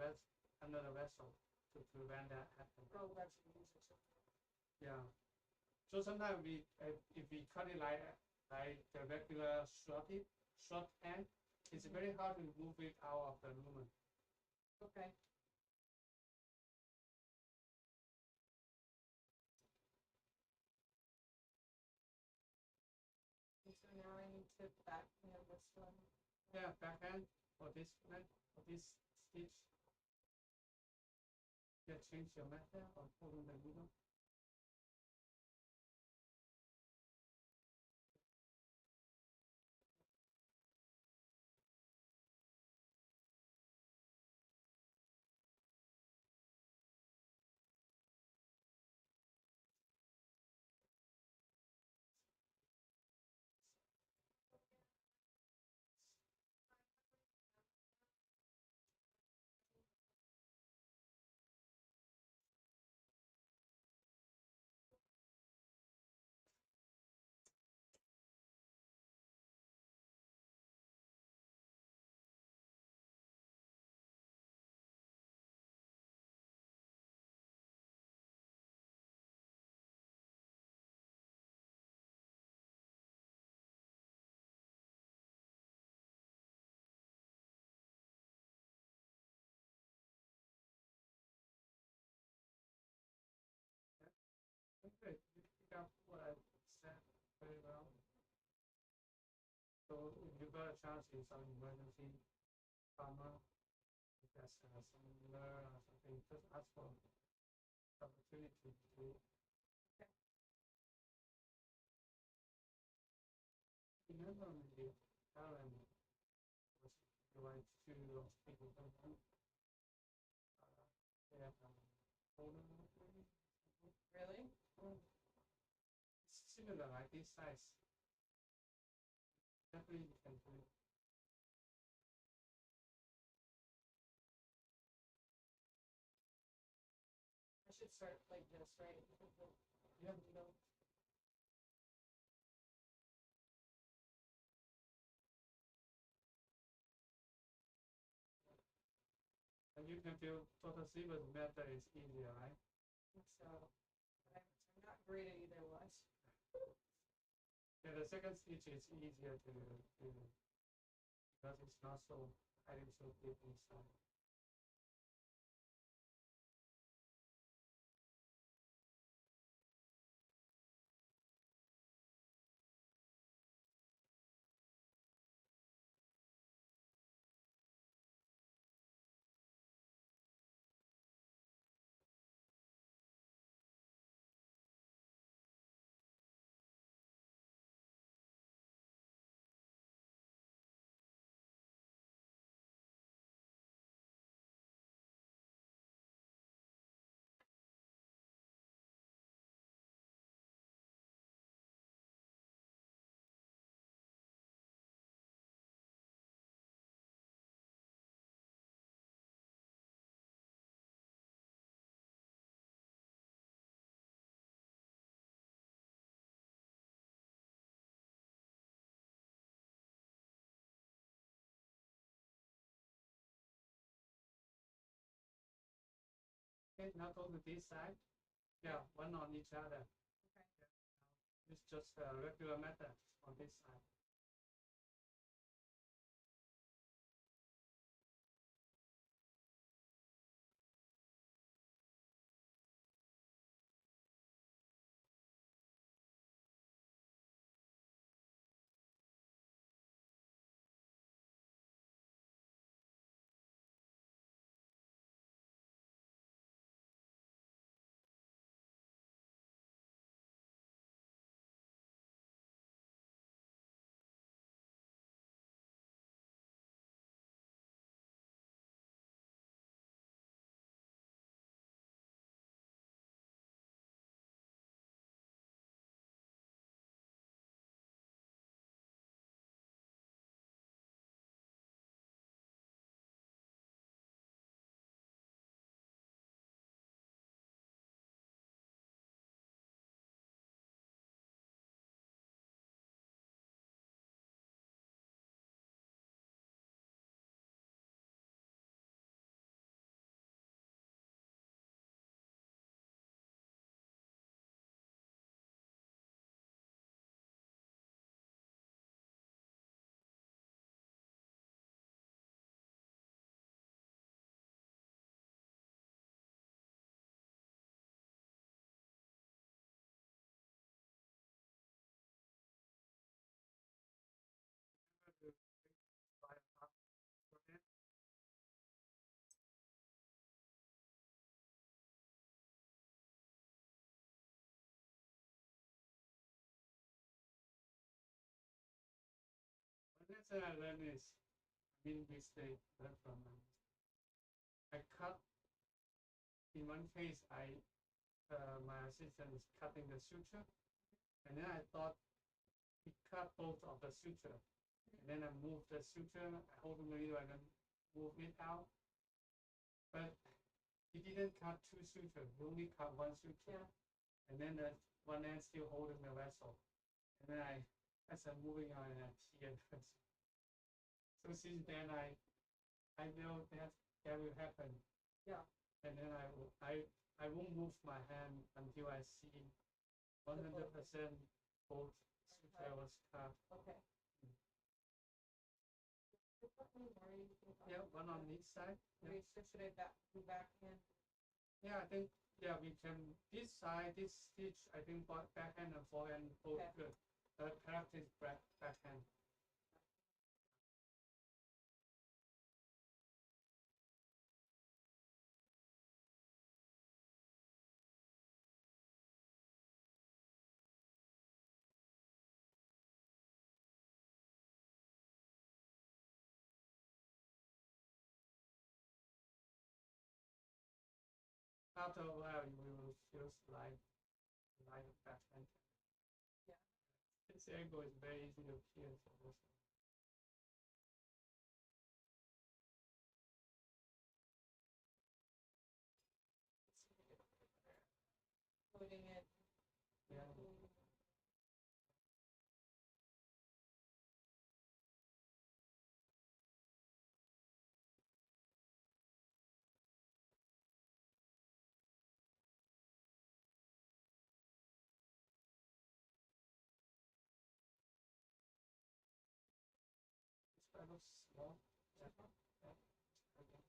vessel to prevent that happening. Oh, that's easy. Yeah. So sometimes if we cut it like the regular short end, it's very hard to move it out of the lumen. Okay. And so now I need to backhand this one. Yeah, backhand for this stitch. Yeah, change your method of pulling the needle. Okay, you pick up what I said very well. So if you got a chance in some emergency trauma, if there's some nerve or something, just ask for opportunity to. Okay. Remember the Karen was like two of people sometimes. They have older maybe. Really? It's similar like this size. Definitely you can do it. I should start like this, right? Yeah. Needle. And you can feel total silver method is easier, right? So, but I'm not great at either one. Yeah, the second stitch is easier to because it's not so hiding so deep inside. Okay, now go to this side. Yeah, one on each other. Okay. Yeah. It's just a regular method on this side. lesson I learned is, I mean, mistake learn from my mistake. I cut. In one case, my assistant is cutting the suture, and then I thought he cut both of the suture, and then I moved the suture, I hold the needle, and then move it out. But he didn't cut two sutures; he only cut one suture, and then the one end still holding the vessel. And then as I'm moving on, I tear the vessel. So since then, I know that will happen. Yeah. And then I won't move my hand until I see 100% both suture was cut. Okay. Yeah, one on each side. Yeah. So should I do backhand? Yeah, I think we can. This side, this stitch, I think backhand and forehand both good. Practice backhand. After a while, you will feel like backhand. Yeah. This angle is very easy to pierce also. Putting it. Yeah. It's kind of small. Yeah. Yeah. Okay.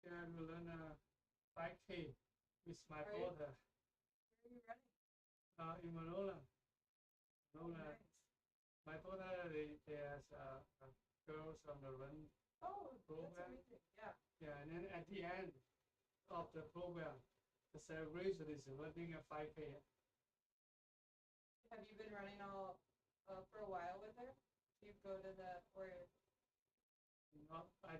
I will learn 5K with my daughter. Where are you running? In Manila. Oh, nice. My daughter, there's girls on the run Oh, that's program. amazing. Yeah. Yeah, and then at the end of the program, the celebration is running a 5K. Have you been running all for a while with her? Do you go to the or? No, I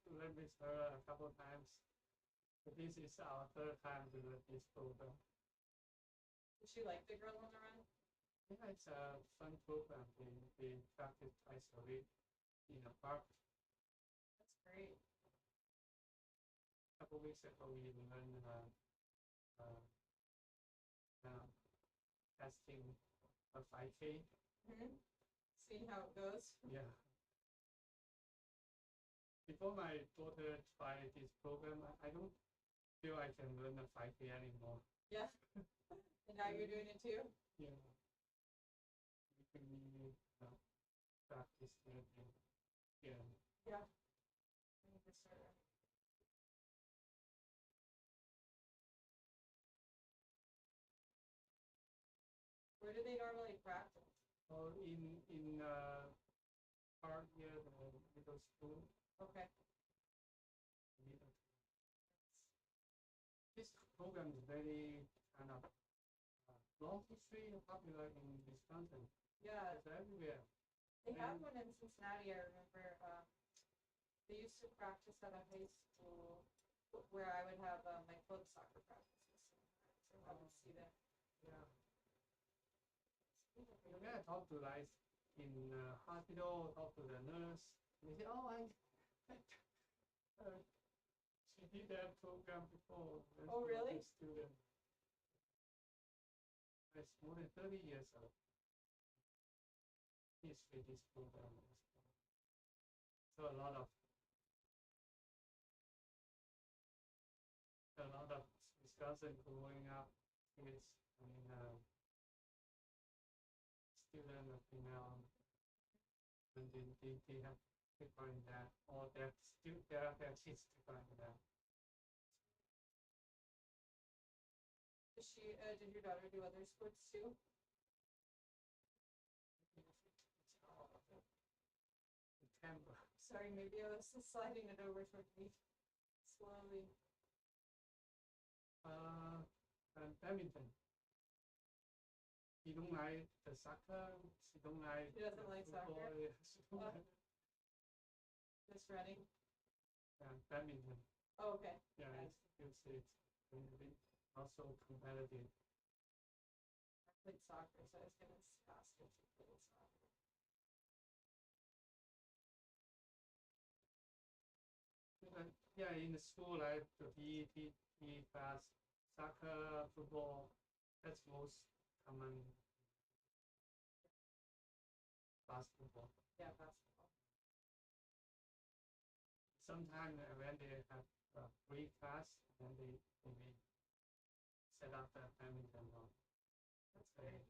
learned with her a couple of times. But this is our third time to do this program. Does she like the Girls on the Run? Yeah, it's a fun program. We practice twice a week in a park. That's great. A couple of weeks ago, we learned testing a 5K. Seeing how it goes. Yeah. Before my daughter tried this program, I don't feel I can run a 5K anymore. Yeah. And now you're doing it too? Yeah. We practice it again. Yeah. I need to start running. Where do they normally practice? Or in part here, the middle school. Okay. Middle. This program is very kind of long history, popular in Wisconsin. Yeah. It's everywhere. They have one in Cincinnati, I remember. They used to practice at a high school where I would have my club soccer practices. So I would see them. Yeah. When I talk to like in hospital, talk to the nurse, they say, "Oh, she did that program before." Oh, really? Student. It's more than 30 years of history. This program. So a lot of Wisconsin growing up kids. I mean, student of female, and they have people in that, or their kids people in that. Did your daughter do other sports too? Camera. Sorry, maybe I was just sliding it over toward me slowly. And badminton. She don't like the soccer. She don't like. She doesn't like football. soccer? Yeah, she don't like Just running? badminton. Oh, okay. Yeah, it's also competitive. I played soccer, so I was gonna ask if she played soccer. Yeah, in the school, like the PE class, soccer, football, that's most common. Basketball. Yeah, basketball. Sometimes when they have free class, then they may set up the badminton one. That's great.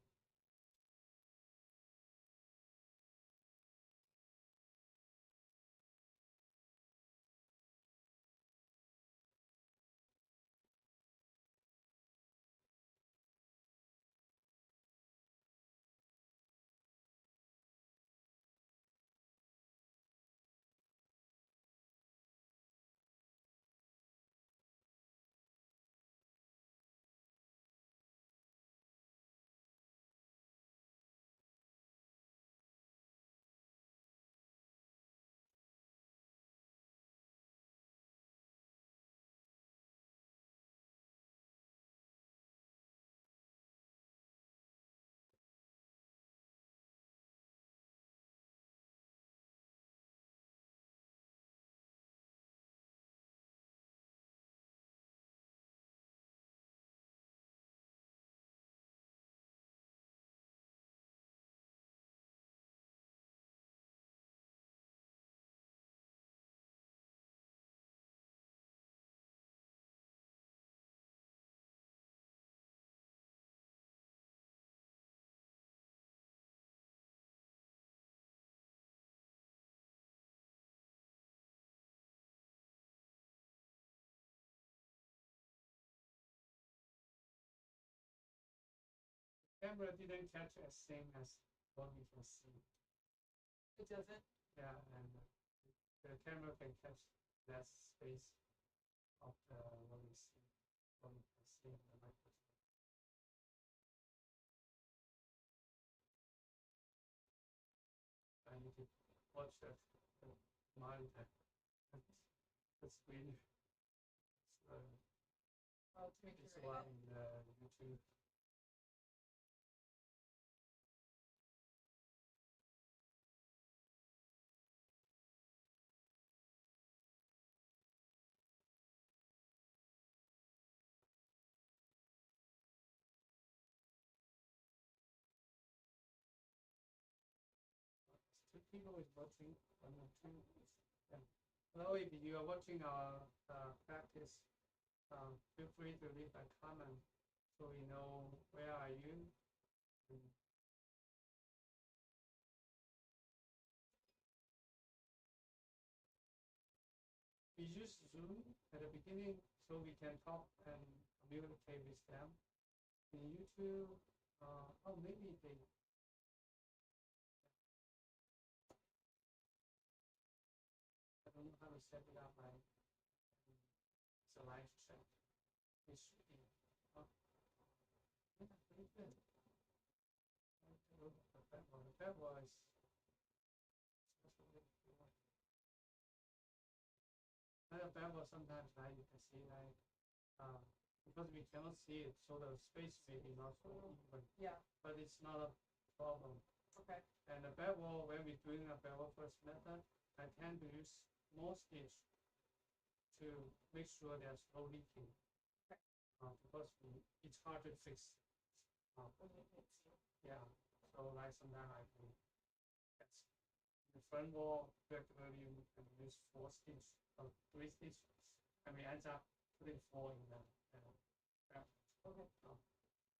Camera didn't catch as same as what we can see. It doesn't? Yeah, and the camera can catch less space of what we see, what we can see in the microscope. I need to watch the monitor, the screen. Oh, to make It's sure one I in YouTube. Two people is watching, one or two. Yeah. Hello, if you are watching our practice, feel free to leave a comment so we know where are you. We use Zoom at the beginning so we can talk and communicate with them. In YouTube, maybe they we set it up like it's a live check. It should be pretty good. The bevel is the bevel sometimes like you can see like because we cannot see it, so the space may be not so even. Yeah. But it's not a problem. Okay. And the bevel, when we're doing a bevel first method, I tend to use more stitch to make sure there's no leaking. Okay. Because it's hard to fix. Yeah. So like sometimes I do that's the front wall regularly you can use 4 stitch or 3 stitch, and we end up putting 4 in the Okay.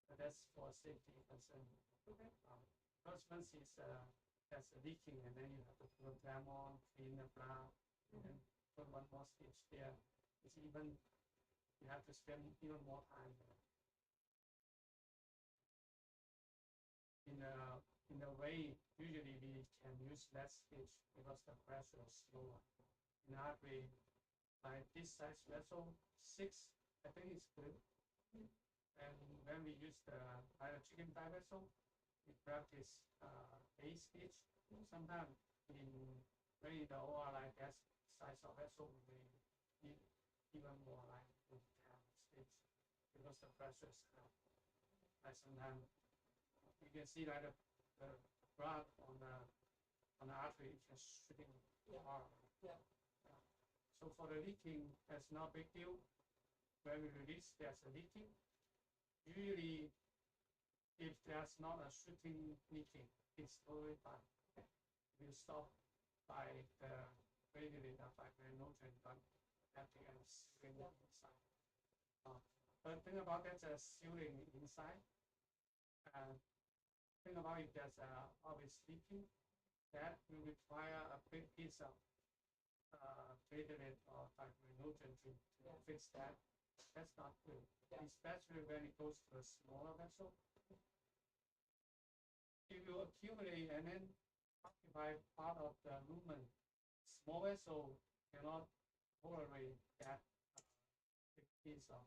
but that's for safety concern. Okay. Because once it's that's leaking, and then you have to put them on, clean the ground, and then put 1 more stitch there. It's even you have to spend even more time there. In a way, usually we can use less stitch because the pressure is lower. In that way, like this size vessel, 6, I think it's good. And when we use the chicken thigh vessel, we practice 8 stitch. Sometimes when in the OR like that size of vessel, we may need even more like 10 stitch because the pressure is high. Like sometimes you can see like the blood on the artery is just shooting hard. Yeah. So for the leaking, that's not a big deal. When we release, there's a leaking. Usually, if there's not a shooting leaking, it's totally fine. You stop by the radiator by the notion, but acting as sealing inside. But think about that as sealing inside. Think about if there's always leaking, that will require a big piece of radiator or like notion to fix that. That's not good. Yeah. Especially when it goes to a smaller vessel. If you accumulate and then occupy part of the movement, small vessel cannot tolerate that big piece of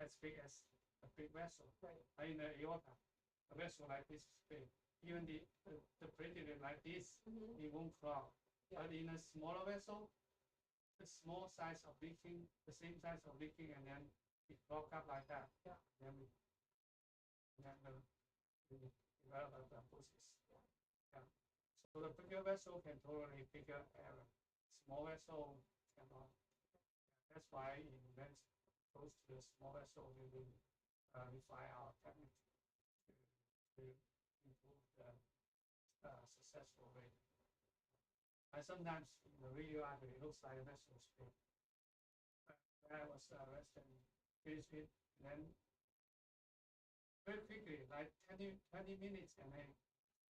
as big as a big vessel. Right. In the aorta, a vessel like this is big. Even the predator like this, it won't clog. Yeah. But in a smaller vessel, the small size of leaking, the same size of leaking, and then it broke up like that. Yeah. Then we develop a thrombosis. Yeah. So the bigger vessel can tolerate bigger error. Small vessel cannot. That's why in when close to the small vessel, we will refine our technique to improve the successful rate. And sometimes in the radio artery, it looks like a vessel is big. I was arrested in Philippines, and then very quickly, like 20 minutes, and then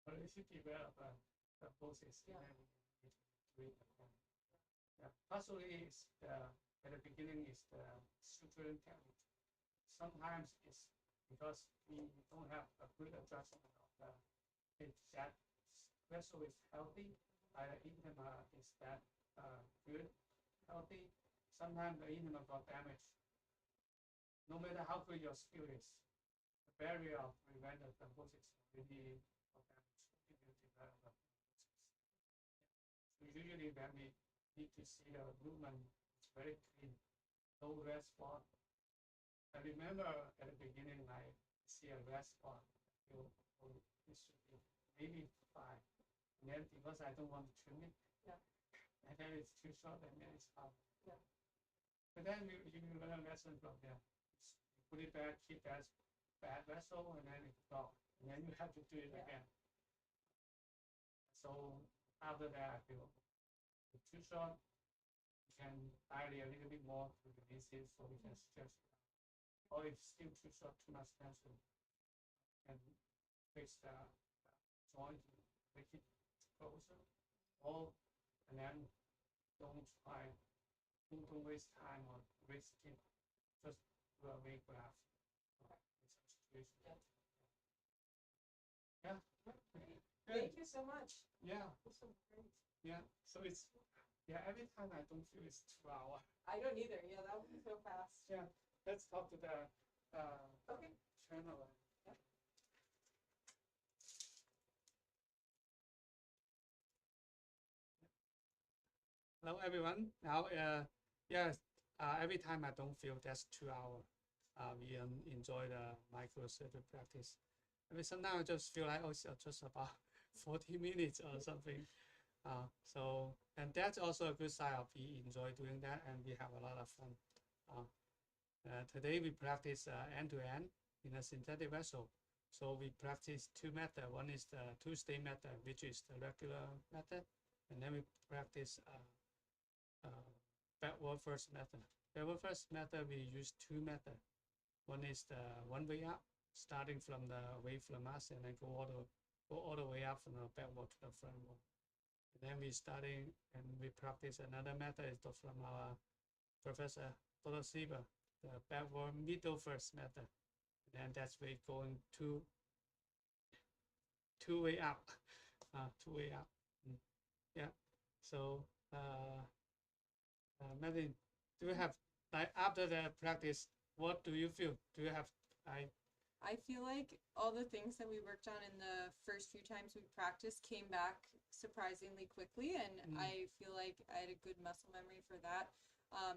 already develop the process. Yeah. And then we do it again. Yeah. Partially, it's at the beginning is the suturing technique. Sometimes it's because we don't have a good adjustment of if that vessel is healthy, the intima is that good, healthy. Sometimes the intima got damaged. No matter how good your skill is, the barrier of prevent the thrombosis really got damaged if you develop a thrombosis. So usually when we need to see a movement, it's very clean, no red spot. I remember at the beginning, I see a red spot. I feel, oh, this should be maybe 5. And then because I don't want to trim it, and then it's too short, and then it's out. Yeah. But then you learn a lesson from there. You put it back, keep that bad vessel, and then it's gone. And then you have to do it again. So after that, I feel it's too short. You can dilate a little bit more to release it, so we can stretch it out. Or if still too short, too much tension, and fix the joint, make it closer. Or and then don't waste time or risk it. Just do a weight graph. In some situation. Yeah. Great. Thank you so much. Yeah. This was great. Yeah. So it's Yeah, every time I don't feel it's 2 hours. I don't either. Yeah, that would be so fast. Yeah, let's talk to the Okay. channel. Hello, everyone. Now, yes, every time I don't feel that's 2 hours, we enjoy the microsurgery practice. I mean, sometimes I just feel like, oh, it's just about 40 minutes or something. And that's also a good side of we enjoy doing that and we have a lot of fun. Today we practice end-to-end in a synthetic vessel. So we practice two methods. One is the two-stage method, which is the regular method. And then we practice backward first method. Backward first method, we use two methods. One is the one way up, starting from the Weifeng mass and then go all the way up from the backward to the front wall. And then we starting and we practice another method is from our Professor Dr. Sieber, the backward middle first method. And then that's way going two way up, two way up. Yeah. So Madeline, do you have like after the practice, what do you feel? Do you have I feel like all the things that we worked on in the first few times we practiced came back surprisingly quickly, and I feel like I had a good muscle memory for that.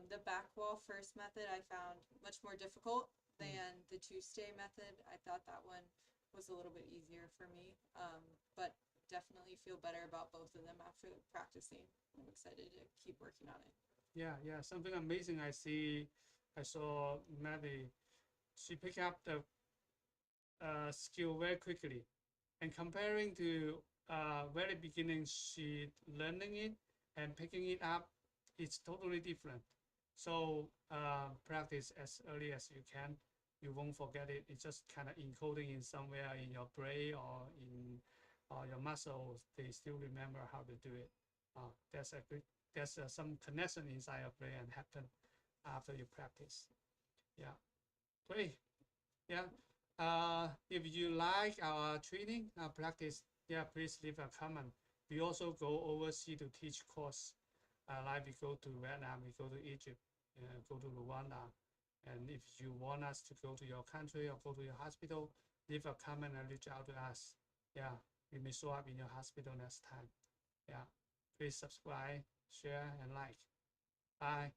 The back wall first method I found much more difficult than the two-stay method. I thought that one was a little bit easier for me, but definitely feel better about both of them after practicing. I'm excited to keep working on it. Yeah, something amazing I saw Maddie, she picked up the skill very quickly. And comparing to very beginning, she learning it and picking it up, it's totally different. So practice as early as you can. You won't forget it. It's just kind of encoding in somewhere in your brain or in your muscles. They still remember how to do it. There's some connection inside your brain and happen after you practice. Yeah, great. Yeah. If you like our training, practice, yeah, please leave a comment. We also go overseas to teach course. Like we go to Vietnam, we go to Egypt, go to Rwanda. And if you want us to go to your country or go to your hospital, leave a comment and reach out to us. Yeah, we may show up in your hospital next time. Yeah, please subscribe, share, and like. Bye.